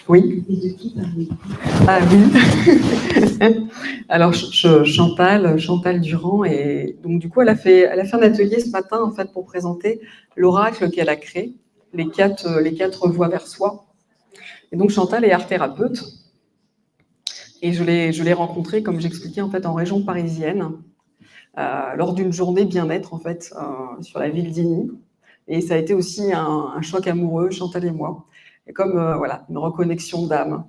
Oui. Et de qui parlez-vous? Ah oui. Alors Chantal Durand, et donc du coup elle a fait un atelier ce matin en fait pour présenter l'oracle qu'elle a créé, les quatre voies vers soi. Et donc Chantal est art thérapeute et je l'ai rencontrée, comme j'expliquais, en fait en région parisienne lors d'une journée bien-être en fait sur la ville d'Igny. Et ça a été aussi un choc amoureux, Chantal et moi, et comme voilà, une reconnexion d'âme.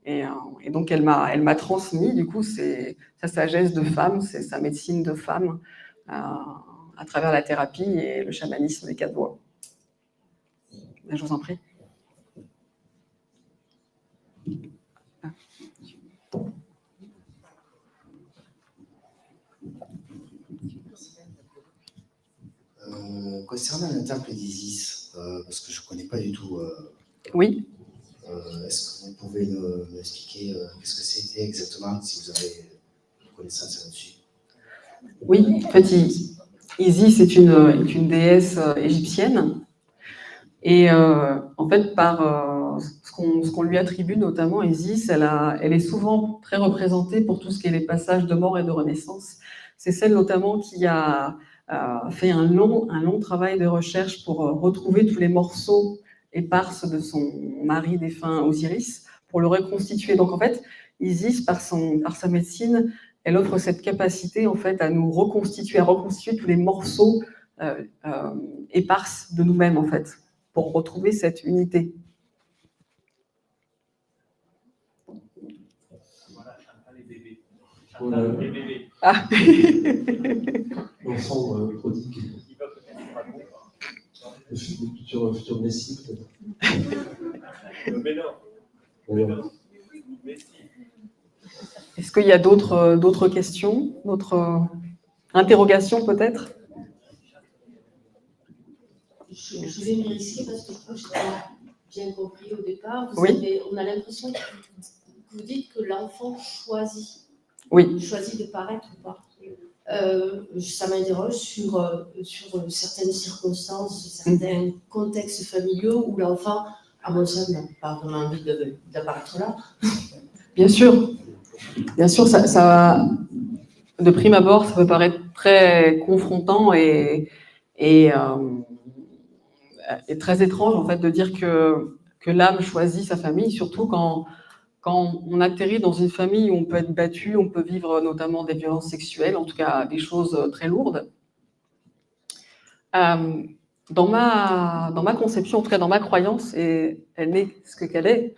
Et donc elle m'a transmis du coup sa sagesse de femme, c'est sa médecine de femme à travers la thérapie et le chamanisme des quatre voies. Je vous en prie. concernant le temple d'Isis, parce que je ne connais pas du tout, Oui. est-ce que vous pouvez m'expliquer qu'est-ce que c'était exactement, si vous avez une connaissance là-dessus? Oui, en fait, Isis est une déesse égyptienne. Et en fait, par ce qu'on lui attribue, notamment Isis, elle est souvent très représentée pour tout ce qui est les passages de mort et de renaissance. C'est celle notamment qui a fait un long travail de recherche pour retrouver tous les morceaux éparses de son mari défunt Osiris, pour le reconstituer. Donc en fait, Isis, par sa médecine, elle offre cette capacité en fait à nous reconstituer, tous les morceaux éparses de nous-mêmes en fait, pour retrouver cette unité. Voilà, Chantal et bébé. Voilà. Chantal et bébé. Ah. L'enfant prodigue. Qui va peut-être pas Le futur Messie, peut-être. Mais non. D'ailleurs. Mais si. Est-ce qu'il y a d'autres questions, d'autres interrogations peut-être? Je vais me risquer parce que je crois que je n'ai pas bien compris au départ. Oui. On a l'impression que vous dites que l'enfant choisit. Oui. Choisit de paraître ou pas. Ça m'interroge sur certaines circonstances, certains contextes familiaux où l'enfant, à mon sens, n'a pas vraiment envie d'apparaître là. Bien sûr, ça, de prime abord, ça peut paraître très confrontant et très étrange en fait de dire que l'âme choisit sa famille, surtout quand on atterrit dans une famille où on peut être battu, on peut vivre notamment des violences sexuelles, en tout cas des choses très lourdes. Dans ma conception, en tout cas dans ma croyance, et elle est ce qu'elle est,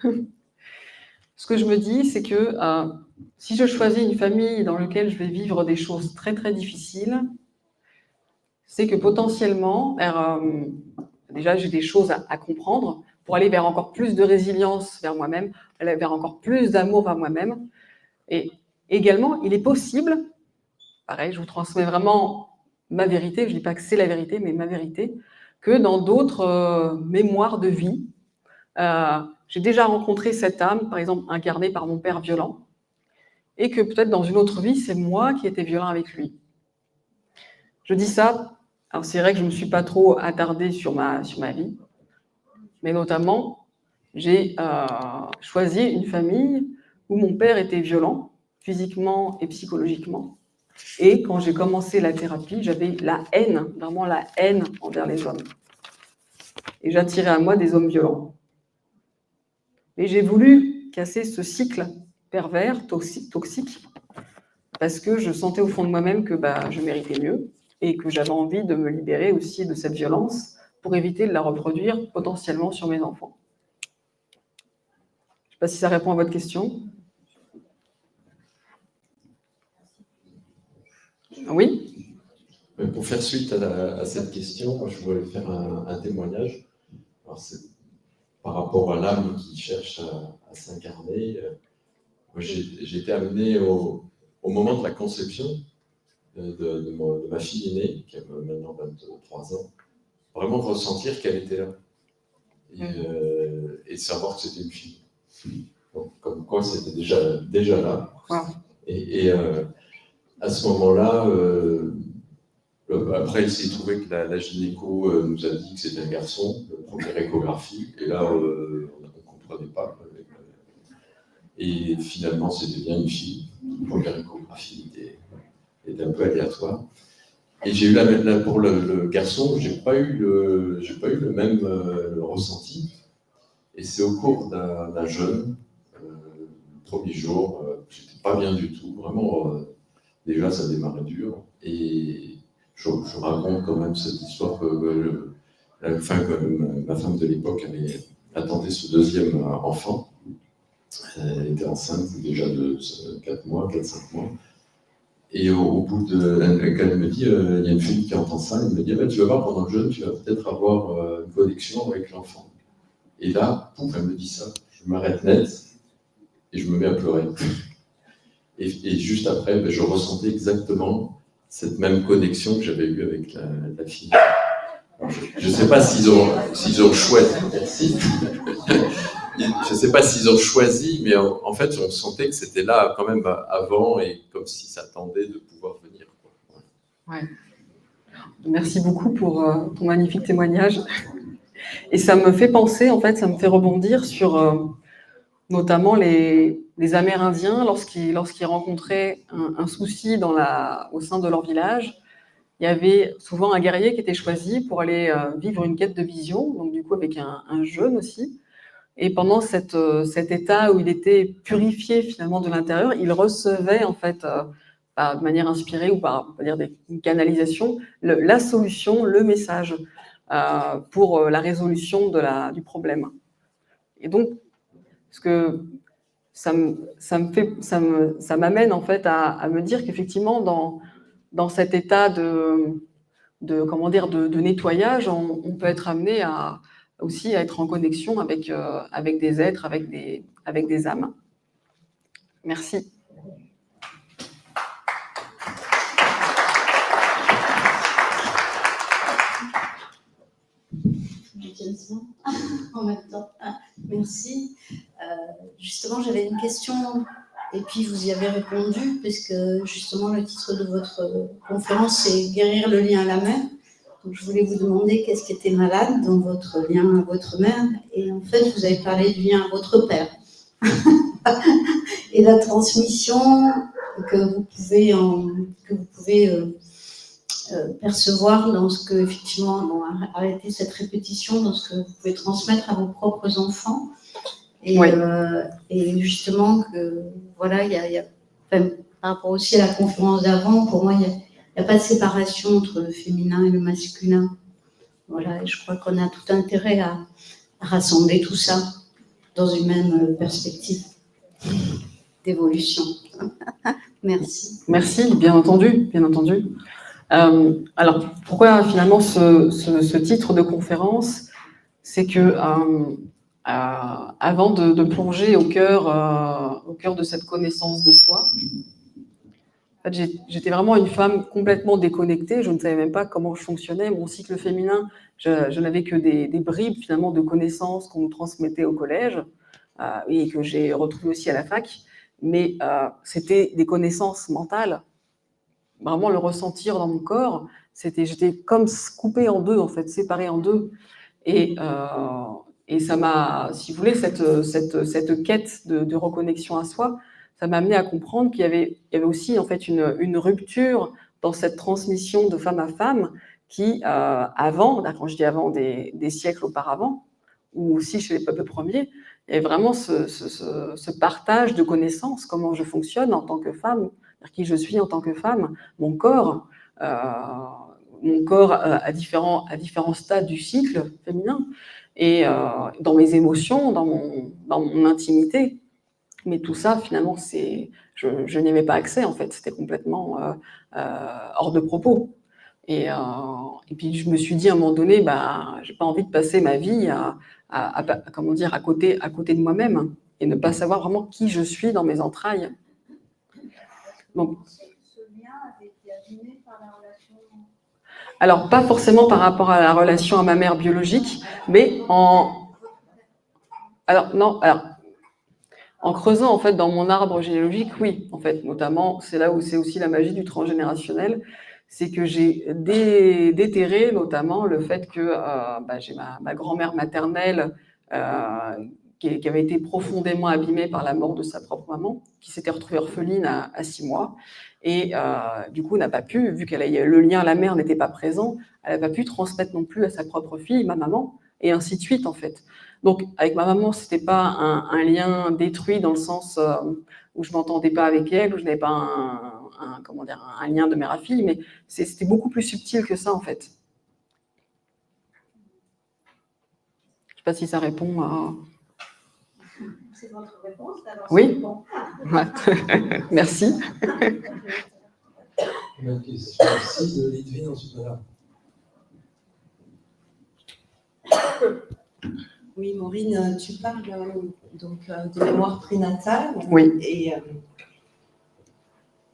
ce que je me dis, c'est que si je choisis une famille dans laquelle je vais vivre des choses très très difficiles, c'est que potentiellement, déjà j'ai des choses à comprendre pour aller vers encore plus de résilience vers moi-même, aller vers encore plus d'amour vers moi-même. Et également, il est possible, pareil, je vous transmets vraiment ma vérité, je ne dis pas que c'est la vérité, mais ma vérité, que dans d'autres mémoires de vie, j'ai déjà rencontré cette âme, par exemple, incarnée par mon père violent, et que peut-être dans une autre vie, c'est moi qui étais violent avec lui. Je dis ça, alors c'est vrai que je ne me suis pas trop attardée sur ma vie, mais notamment, j'ai choisi une famille où mon père était violent, physiquement et psychologiquement. Et quand j'ai commencé la thérapie, j'avais la haine, vraiment la haine envers les hommes. Et j'attirais à moi des hommes violents. Et j'ai voulu casser ce cycle pervers, toxique, parce que je sentais au fond de moi-même que je méritais mieux et que j'avais envie de me libérer aussi de cette violence pour éviter de la reproduire potentiellement sur mes enfants. Je ne sais pas si ça répond à votre question. Oui ? Pour faire suite à cette question, moi, je voulais faire un témoignage. Alors, c'est par rapport à l'âme qui cherche à s'incarner. J'ai été amené au moment de la conception de ma fille aînée, qui a maintenant 23 ans, vraiment ressentir qu'elle était là. Et savoir que c'était une fille. Donc, comme quoi, c'était déjà là. Wow. Et à ce moment-là, après, il s'est trouvé que la gynéco nous a dit que c'était un garçon, première échographie, et là, on ne comprenait pas. Et finalement, c'était bien une fille. La première échographie était un peu aléatoire. Et j'ai eu pour le garçon, j'ai pas eu le même ressenti. Et c'est au cours d'un jeûne, le premier jour, j'étais pas bien du tout, vraiment. Déjà, ça démarrait dur. Et je raconte quand même cette histoire que ma femme de l'époque attendait ce deuxième enfant. Elle était enceinte déjà de 4-5 mois. Et au bout quand elle me dit, il y a une fille qui entend ça, elle me dit, tu vas voir, pendant le jeûne, tu vas peut-être avoir une connexion avec l'enfant. Et là, pouf, elle me dit ça. Je m'arrête net et je me mets à pleurer. Et juste après, je ressentais exactement cette même connexion que j'avais eue avec la fille. Je ne sais pas s'ils ont choisi. Merci. Je ne sais pas s'ils ont choisi, mais en fait, on sentait que c'était là quand même avant et comme s'ils s'attendaient de pouvoir venir. Ouais. Merci beaucoup pour ton magnifique témoignage. Et ça me fait penser, en fait, ça me fait rebondir sur notamment les Amérindiens lorsqu'ils rencontraient un souci au sein de leur village. Il y avait souvent un guerrier qui était choisi pour aller vivre une quête de vision, donc du coup avec un jeûne aussi. Et pendant cet état où il était purifié finalement de l'intérieur, il recevait en fait, de manière inspirée ou par une canalisation, la solution, le message pour la résolution du problème. Et donc, parce que ça m'amène en fait à me dire qu'effectivement dans cet état de nettoyage, on peut être amené aussi à être en connexion avec des êtres, avec des âmes. Merci. En même temps, merci. Justement, j'avais une question et puis vous y avez répondu, puisque justement le titre de votre conférence c'est Guérir le lien à la mère. Donc, je voulais vous demander qu'est-ce qui était malade dans votre lien à votre mère, et en fait vous avez parlé du lien à votre père et la transmission que vous pouvez percevoir dans ce que, effectivement, arrêter cette répétition, dans ce que vous pouvez transmettre à vos propres enfants. Et, oui. Et justement, voilà, par rapport aussi à la conférence d'avant, pour moi, il n'y a pas de séparation entre le féminin et le masculin. Voilà, et je crois qu'on a tout intérêt à rassembler tout ça dans une même perspective d'évolution. Merci. Merci, bien entendu, bien entendu. Alors, pourquoi finalement ce titre de conférence? C'est que avant de plonger au cœur de cette connaissance de soi, en fait, j'étais vraiment une femme complètement déconnectée. Je ne savais même pas comment je fonctionnais. Mon cycle féminin, je n'avais que des bribes finalement de connaissances qu'on nous transmettait au collège et que j'ai retrouvées aussi à la fac. Mais c'était des connaissances mentales. Vraiment le ressentir dans mon corps, j'étais comme coupée en deux, en fait, séparée en deux. Et ça m'a, si vous voulez, cette quête de reconnexion à soi, ça m'a amené à comprendre qu'il y avait aussi en fait une rupture dans cette transmission de femme à femme qui, avant, quand je dis avant, des siècles auparavant, ou aussi chez les peuples premiers, il y avait vraiment ce partage de connaissances, comment je fonctionne en tant que femme, qui je suis en tant que femme, mon corps à différents stades du cycle féminin, et dans mes émotions, dans mon intimité. Mais tout ça, finalement, je n'y avais pas accès, en fait. C'était complètement hors de propos. Et puis, je me suis dit, à un moment donné, j'ai pas envie de passer ma vie à côté de moi-même et ne pas savoir vraiment qui je suis dans mes entrailles. Donc, ce lien avait été abîmé par la relation? Alors, pas forcément par rapport à la relation à ma mère biologique, mais en creusant en fait dans mon arbre généalogique, oui, en fait, notamment, c'est là où c'est aussi la magie du transgénérationnel, c'est que j'ai déterré notamment le fait que j'ai ma grand-mère maternelle qui avait été profondément abîmée par la mort de sa propre maman, qui s'était retrouvée orpheline à 6 mois, et du coup n'a pas pu, vu que le lien à la mère n'était pas présent, elle n'a pas pu transmettre non plus à sa propre fille, ma maman, et ainsi de suite en fait. Donc avec ma maman, c'était pas un lien détruit dans le sens où je m'entendais pas avec elle, où je n'avais pas un lien de mère à fille, mais c'était beaucoup plus subtil que ça en fait. Je sais pas si ça répond à... C'est votre réponse, d'abord. Oui. Merci. Une question aussi de Lidvine, ensuite madame. Oui, Maureen, tu parles donc de mémoire prénatale, oui.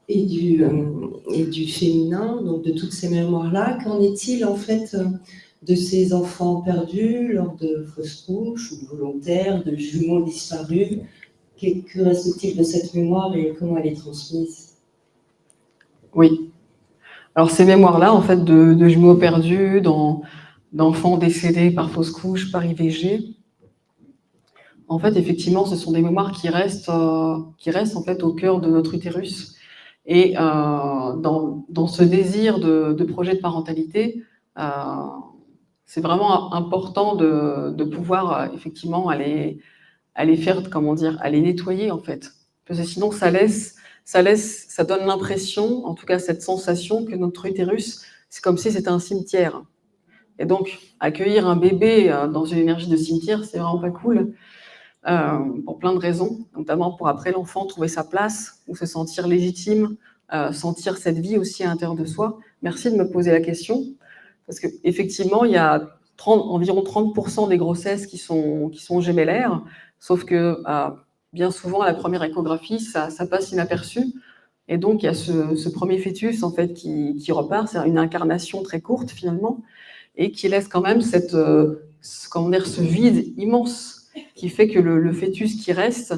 et du féminin, donc de toutes ces mémoires-là. Qu'en est-il en fait de ces enfants perdus lors de fausses couches ou volontaires, de jumeaux disparus. Que reste-t-il de cette mémoire et comment elle est transmise? Oui. Alors ces mémoires-là, en fait, de jumeaux perdus, d'enfants décédés par fausse couche, par IVG, en fait, effectivement, ce sont des mémoires qui restent en fait au cœur de notre utérus. Et dans ce désir de projet de parentalité, c'est vraiment important de pouvoir effectivement aller faire, comment dire, aller nettoyer en fait. Parce que sinon, ça donne l'impression, en tout cas cette sensation, que notre utérus, c'est comme si c'était un cimetière. Et donc, accueillir un bébé dans une énergie de cimetière, c'est vraiment pas cool. Pour plein de raisons, notamment pour après l'enfant trouver sa place ou se sentir légitime, sentir cette vie aussi à l'intérieur de soi. Merci de me poser la question, parce qu'effectivement, il y a environ 30% des grossesses qui sont gémellaires, sauf que bien souvent, à la première échographie, ça passe inaperçu. Et donc, il y a ce premier fœtus en fait, qui repart, c'est une incarnation très courte finalement, et qui laisse quand même ce vide immense qui fait que le fœtus qui reste,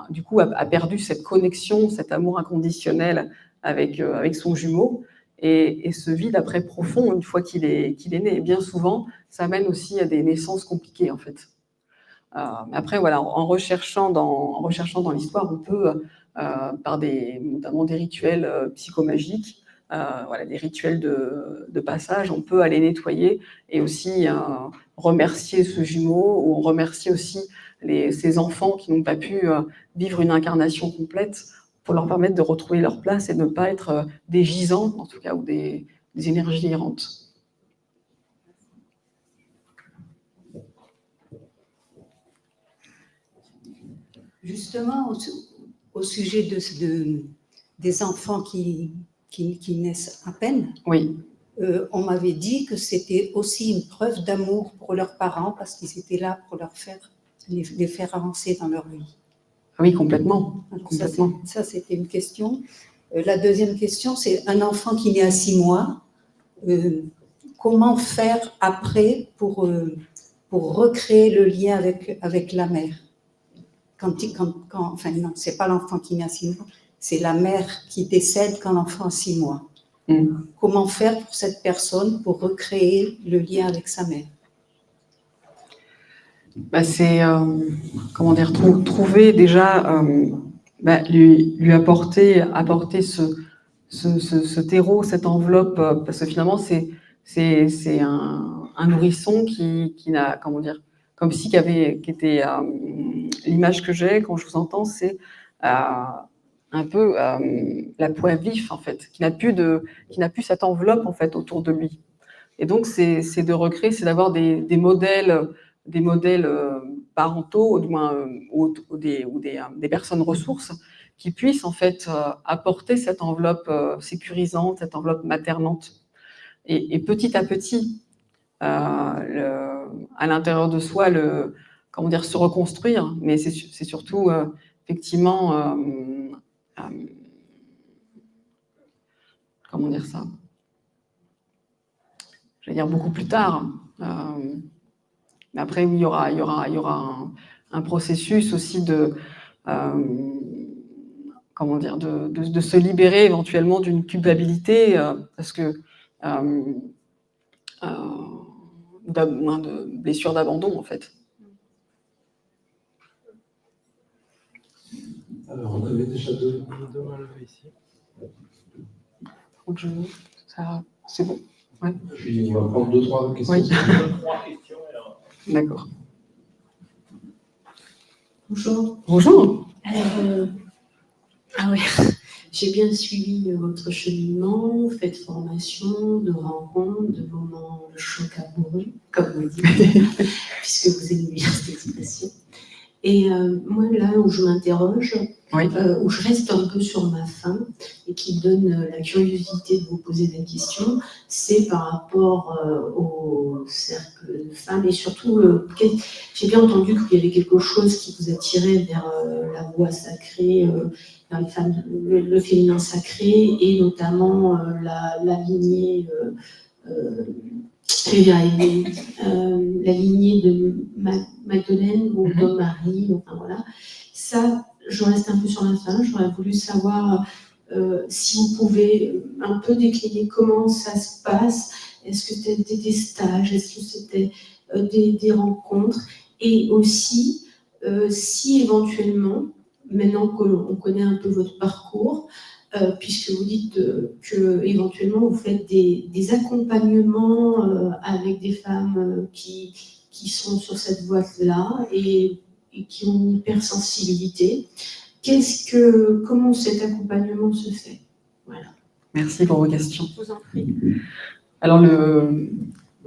du coup, a perdu cette connexion, cet amour inconditionnel avec son jumeau, et ce vide après profond, une fois qu'il est né. Et bien souvent, ça amène aussi à des naissances compliquées, en fait. Mais après, voilà, en recherchant dans l'histoire, on peut, par notamment des rituels psychomagiques, voilà, des rituels de passage, on peut aller nettoyer et aussi remercier ce jumeau, ou remercier aussi ces enfants qui n'ont pas pu vivre une incarnation complète, pour leur permettre de retrouver leur place et de ne pas être des gisants, en tout cas, ou des énergies errantes. Justement, au sujet des enfants qui naissent à peine, oui. On m'avait dit que c'était aussi une preuve d'amour pour leurs parents, parce qu'ils étaient là pour les faire avancer dans leur vie. Oui, complètement. Alors complètement. Ça, c'était une question. La deuxième question, c'est un enfant qui naît à 6 mois. Comment faire après pour recréer le lien avec la mère? Enfin non, c'est pas l'enfant qui naît à 6 mois, c'est la mère qui décède quand l'enfant a 6 mois. Comment faire pour cette personne pour recréer le lien avec sa mère? C'est, comment dire, trouver déjà, lui apporter ce terreau, cette enveloppe, parce que finalement, c'est un nourrisson qui n'a, comment dire, comme si qui était l'image que j'ai quand je vous entends, c'est un peu la poids vif en fait, qui n'a plus cette enveloppe en fait autour de lui. Et donc c'est de recréer, c'est d'avoir des modèles parentaux, ou du moins ou des personnes ressources qui puissent en fait apporter cette enveloppe sécurisante, cette enveloppe maternante. Et petit à petit, à l'intérieur de soi, comment dire, se reconstruire, mais c'est surtout effectivement, comment dire ça, je vais dire beaucoup plus tard. Mais après, oui, il y aura un processus aussi comment dire, de se libérer éventuellement d'une culpabilité, parce que de blessures d'abandon, en fait. Alors, on avait déjà deux mains levées ici. C'est bon. Ouais. Puis on va prendre 2-3 questions. Oui. 2-3 questions. Alors. D'accord. Bonjour. Bonjour. Ah ouais, j'ai bien suivi votre cheminement, vous faites formation, de rencontres, de moments de choc amoureux, comme vous dites, puisque vous aimez bien cette expression. Et moi, là où je m'interroge, oui. Où je reste un peu sur ma faim et qui me donne la curiosité de vous poser la question, c'est par rapport au cercle de femmes et surtout, j'ai bien entendu qu'il y avait quelque chose qui vous attirait vers la voie sacrée, vers les femmes, le féminin sacré et notamment la lignée la lignée de Magdeleine ou de Marie, enfin voilà. Ça, je reste un peu sur la fin. J'aurais voulu savoir si vous pouvez un peu décliner comment ça se passe. Est-ce que c'était des stages? Est-ce que c'était des rencontres? Et aussi, si éventuellement, maintenant qu'on connaît un peu votre parcours, puisque vous dites que éventuellement vous faites des accompagnements avec des femmes qui sont sur cette voie-là et qui ont une hypersensibilité. Comment cet accompagnement se fait? Voilà. Merci pour vos questions. Je vous en prie. Alors,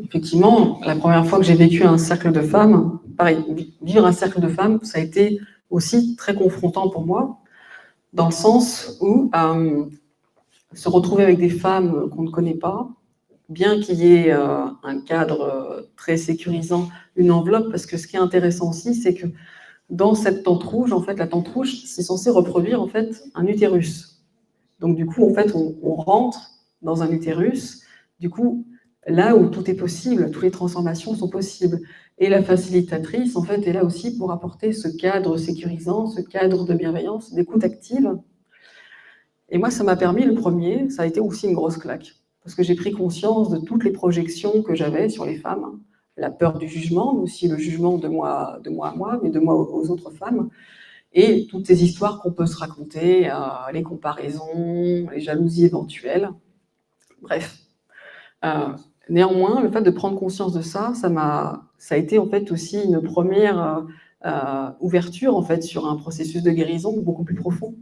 effectivement, la première fois que j'ai vécu un cercle de femmes, pareil, vivre un cercle de femmes, ça a été aussi très confrontant pour moi, dans le sens où se retrouver avec des femmes qu'on ne connaît pas, bien qu'il y ait un cadre très sécurisant, une enveloppe, parce que ce qui est intéressant aussi, c'est que dans cette tente rouge, en fait, la tente rouge, c'est censé reproduire en fait un utérus. Donc du coup, en fait, on rentre dans un utérus, du coup, là où tout est possible, toutes les transformations sont possibles. Et la facilitatrice, en fait, est là aussi pour apporter ce cadre sécurisant, ce cadre de bienveillance, d'écoute active. Et moi, ça m'a permis, le premier, ça a été aussi une grosse claque. Parce que j'ai pris conscience de toutes les projections que j'avais sur les femmes, la peur du jugement, mais aussi le jugement de moi à moi, mais de moi aux autres femmes, et toutes ces histoires qu'on peut se raconter, les comparaisons, les jalousies éventuelles. Bref. Néanmoins, le fait de prendre conscience de ça, ça a été en fait aussi une première ouverture en fait sur un processus de guérison beaucoup plus profond.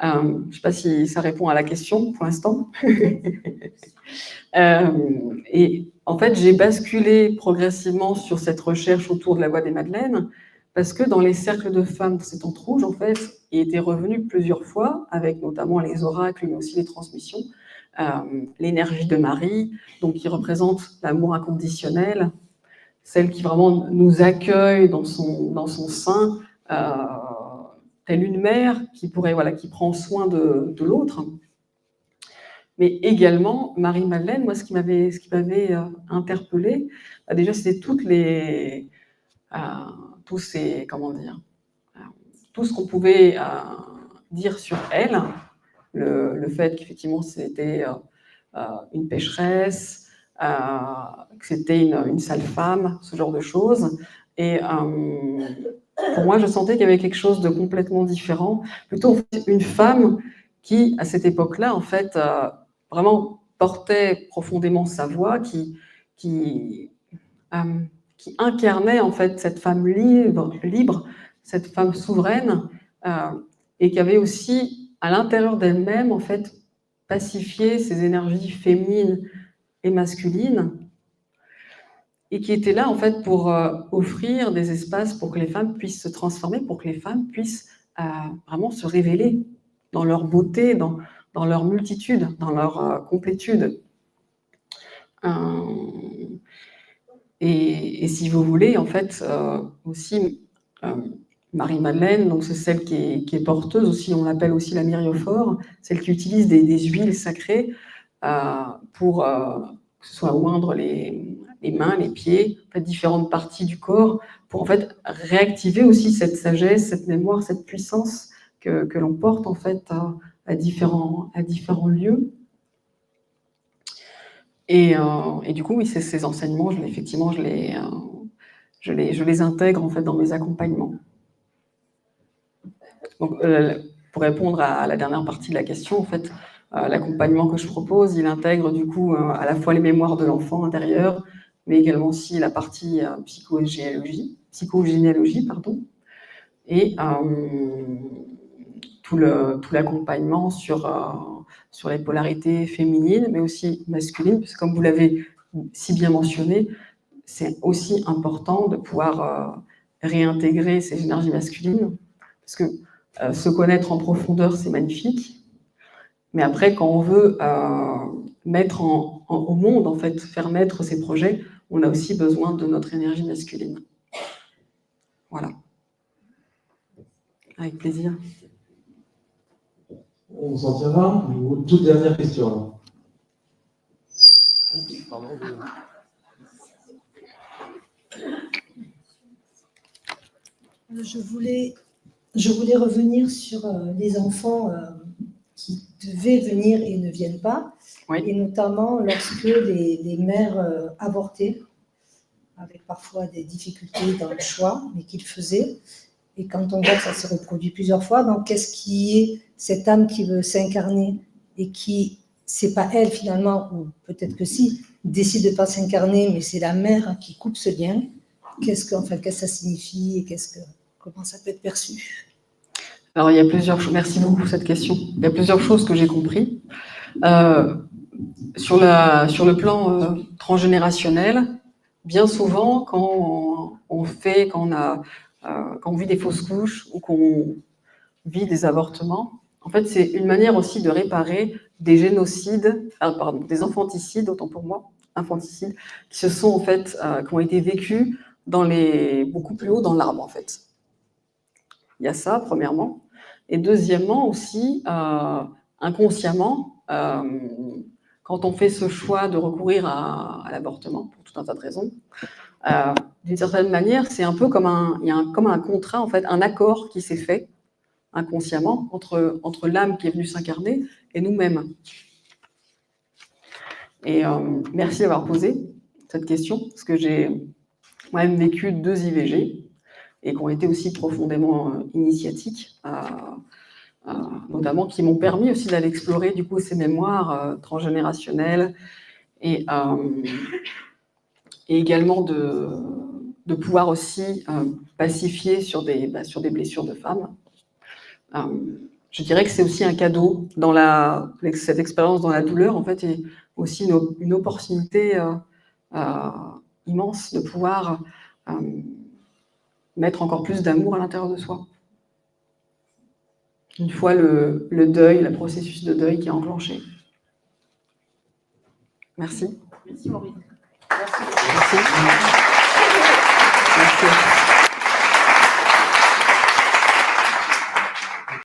Je ne sais pas si ça répond à la question pour l'instant. Et en fait, j'ai basculé progressivement sur cette recherche autour de la voie des Madeleines, parce que dans les cercles de femmes, c'est en rouge, en fait, il était revenu plusieurs fois, avec notamment les oracles, mais aussi les transmissions, l'énergie de Marie, donc qui représente l'amour inconditionnel, celle qui vraiment nous accueille dans son sein, telle une mère qui prend soin de l'autre. Mais également, Marie-Madeleine, moi, ce qui m'avait interpellée, déjà, c'était tout ce qu'on pouvait dire sur elle, le fait qu'effectivement, c'était une pécheresse, que c'était une sale femme, ce genre de choses. Et pour moi, je sentais qu'il y avait quelque chose de complètement différent, plutôt en fait, une femme qui, à cette époque-là, en fait, vraiment portait profondément sa voix, qui incarnait en fait cette femme libre, cette femme souveraine, et qui avait aussi à l'intérieur d'elle-même en fait pacifié ses énergies féminines et masculines, et qui était là en fait pour offrir des espaces pour que les femmes puissent se transformer, pour que les femmes puissent vraiment se révéler dans leur beauté, dans leur multitude, dans leur complétude. Et si vous voulez, en fait, aussi, Marie-Madeleine, donc c'est celle qui est porteuse aussi, on l'appelle aussi la myriophore, celle qui utilise des huiles sacrées pour que ce soit oindre les mains, les pieds, en fait, différentes parties du corps, pour en fait réactiver aussi cette sagesse, cette mémoire, cette puissance que l'on porte en fait à différents lieux. Et du coup, oui, ces enseignements, je les intègre en fait dans mes accompagnements. Donc, pour répondre à la dernière partie de la question, en fait, l'accompagnement que je propose, il intègre du coup à la fois les mémoires de l'enfant intérieur, mais également aussi la partie psychogénéalogie, et tout l'accompagnement sur les polarités féminines, mais aussi masculines, parce que comme vous l'avez si bien mentionné, c'est aussi important de pouvoir réintégrer ces énergies masculines, parce que se connaître en profondeur, c'est magnifique, mais après, quand on veut mettre au monde, en fait, faire naître ces projets, on a aussi besoin de notre énergie masculine. Voilà. Avec plaisir. On s'en tiendra. Toute dernière question. Je voulais revenir sur les enfants qui devaient venir et ne viennent pas, Oui. et notamment lorsque les mères avortaient, avec parfois des difficultés dans le choix, mais qu'ils faisaient. Et quand on voit que ça se reproduit plusieurs fois, donc qu'est-ce qui est cette âme qui veut s'incarner et qui, c'est pas elle finalement, ou peut-être que si, décide de ne pas s'incarner, mais c'est la mère qui coupe ce lien. Qu'est-ce que ça signifie et comment ça peut être perçu? Alors, il y a plusieurs choses. Merci beaucoup pour cette question. Il y a plusieurs choses que j'ai compris. Sur le plan transgénérationnel, bien souvent, quand on vit des fausses couches ou qu'on vit des avortements, en fait, c'est une manière aussi de réparer des génocides, des infanticides, autant pour moi, infanticides, qui se sont en fait, qui ont été vécus beaucoup plus haut dans l'arbre, en fait. Il y a ça, premièrement. Et deuxièmement aussi, inconsciemment, quand on fait ce choix de recourir à l'avortement, pour tout un tas de raisons, d'une certaine manière, c'est un peu comme un contrat, en fait, un accord qui s'est fait inconsciemment entre l'âme qui est venue s'incarner et nous-mêmes. Et merci d'avoir posé cette question, parce que j'ai moi-même vécu 2 IVG, et qui ont été aussi profondément initiatiques, notamment qui m'ont permis aussi d'aller explorer du coup ces mémoires transgénérationnelles et également de pouvoir aussi pacifier sur des blessures de femmes. Je dirais que c'est aussi un cadeau cette expérience dans la douleur, en fait, est aussi une opportunité immense de pouvoir mettre encore plus d'amour à l'intérieur de soi. Une fois le deuil, le processus de deuil qui est enclenché. Merci. Merci Maureen. Merci.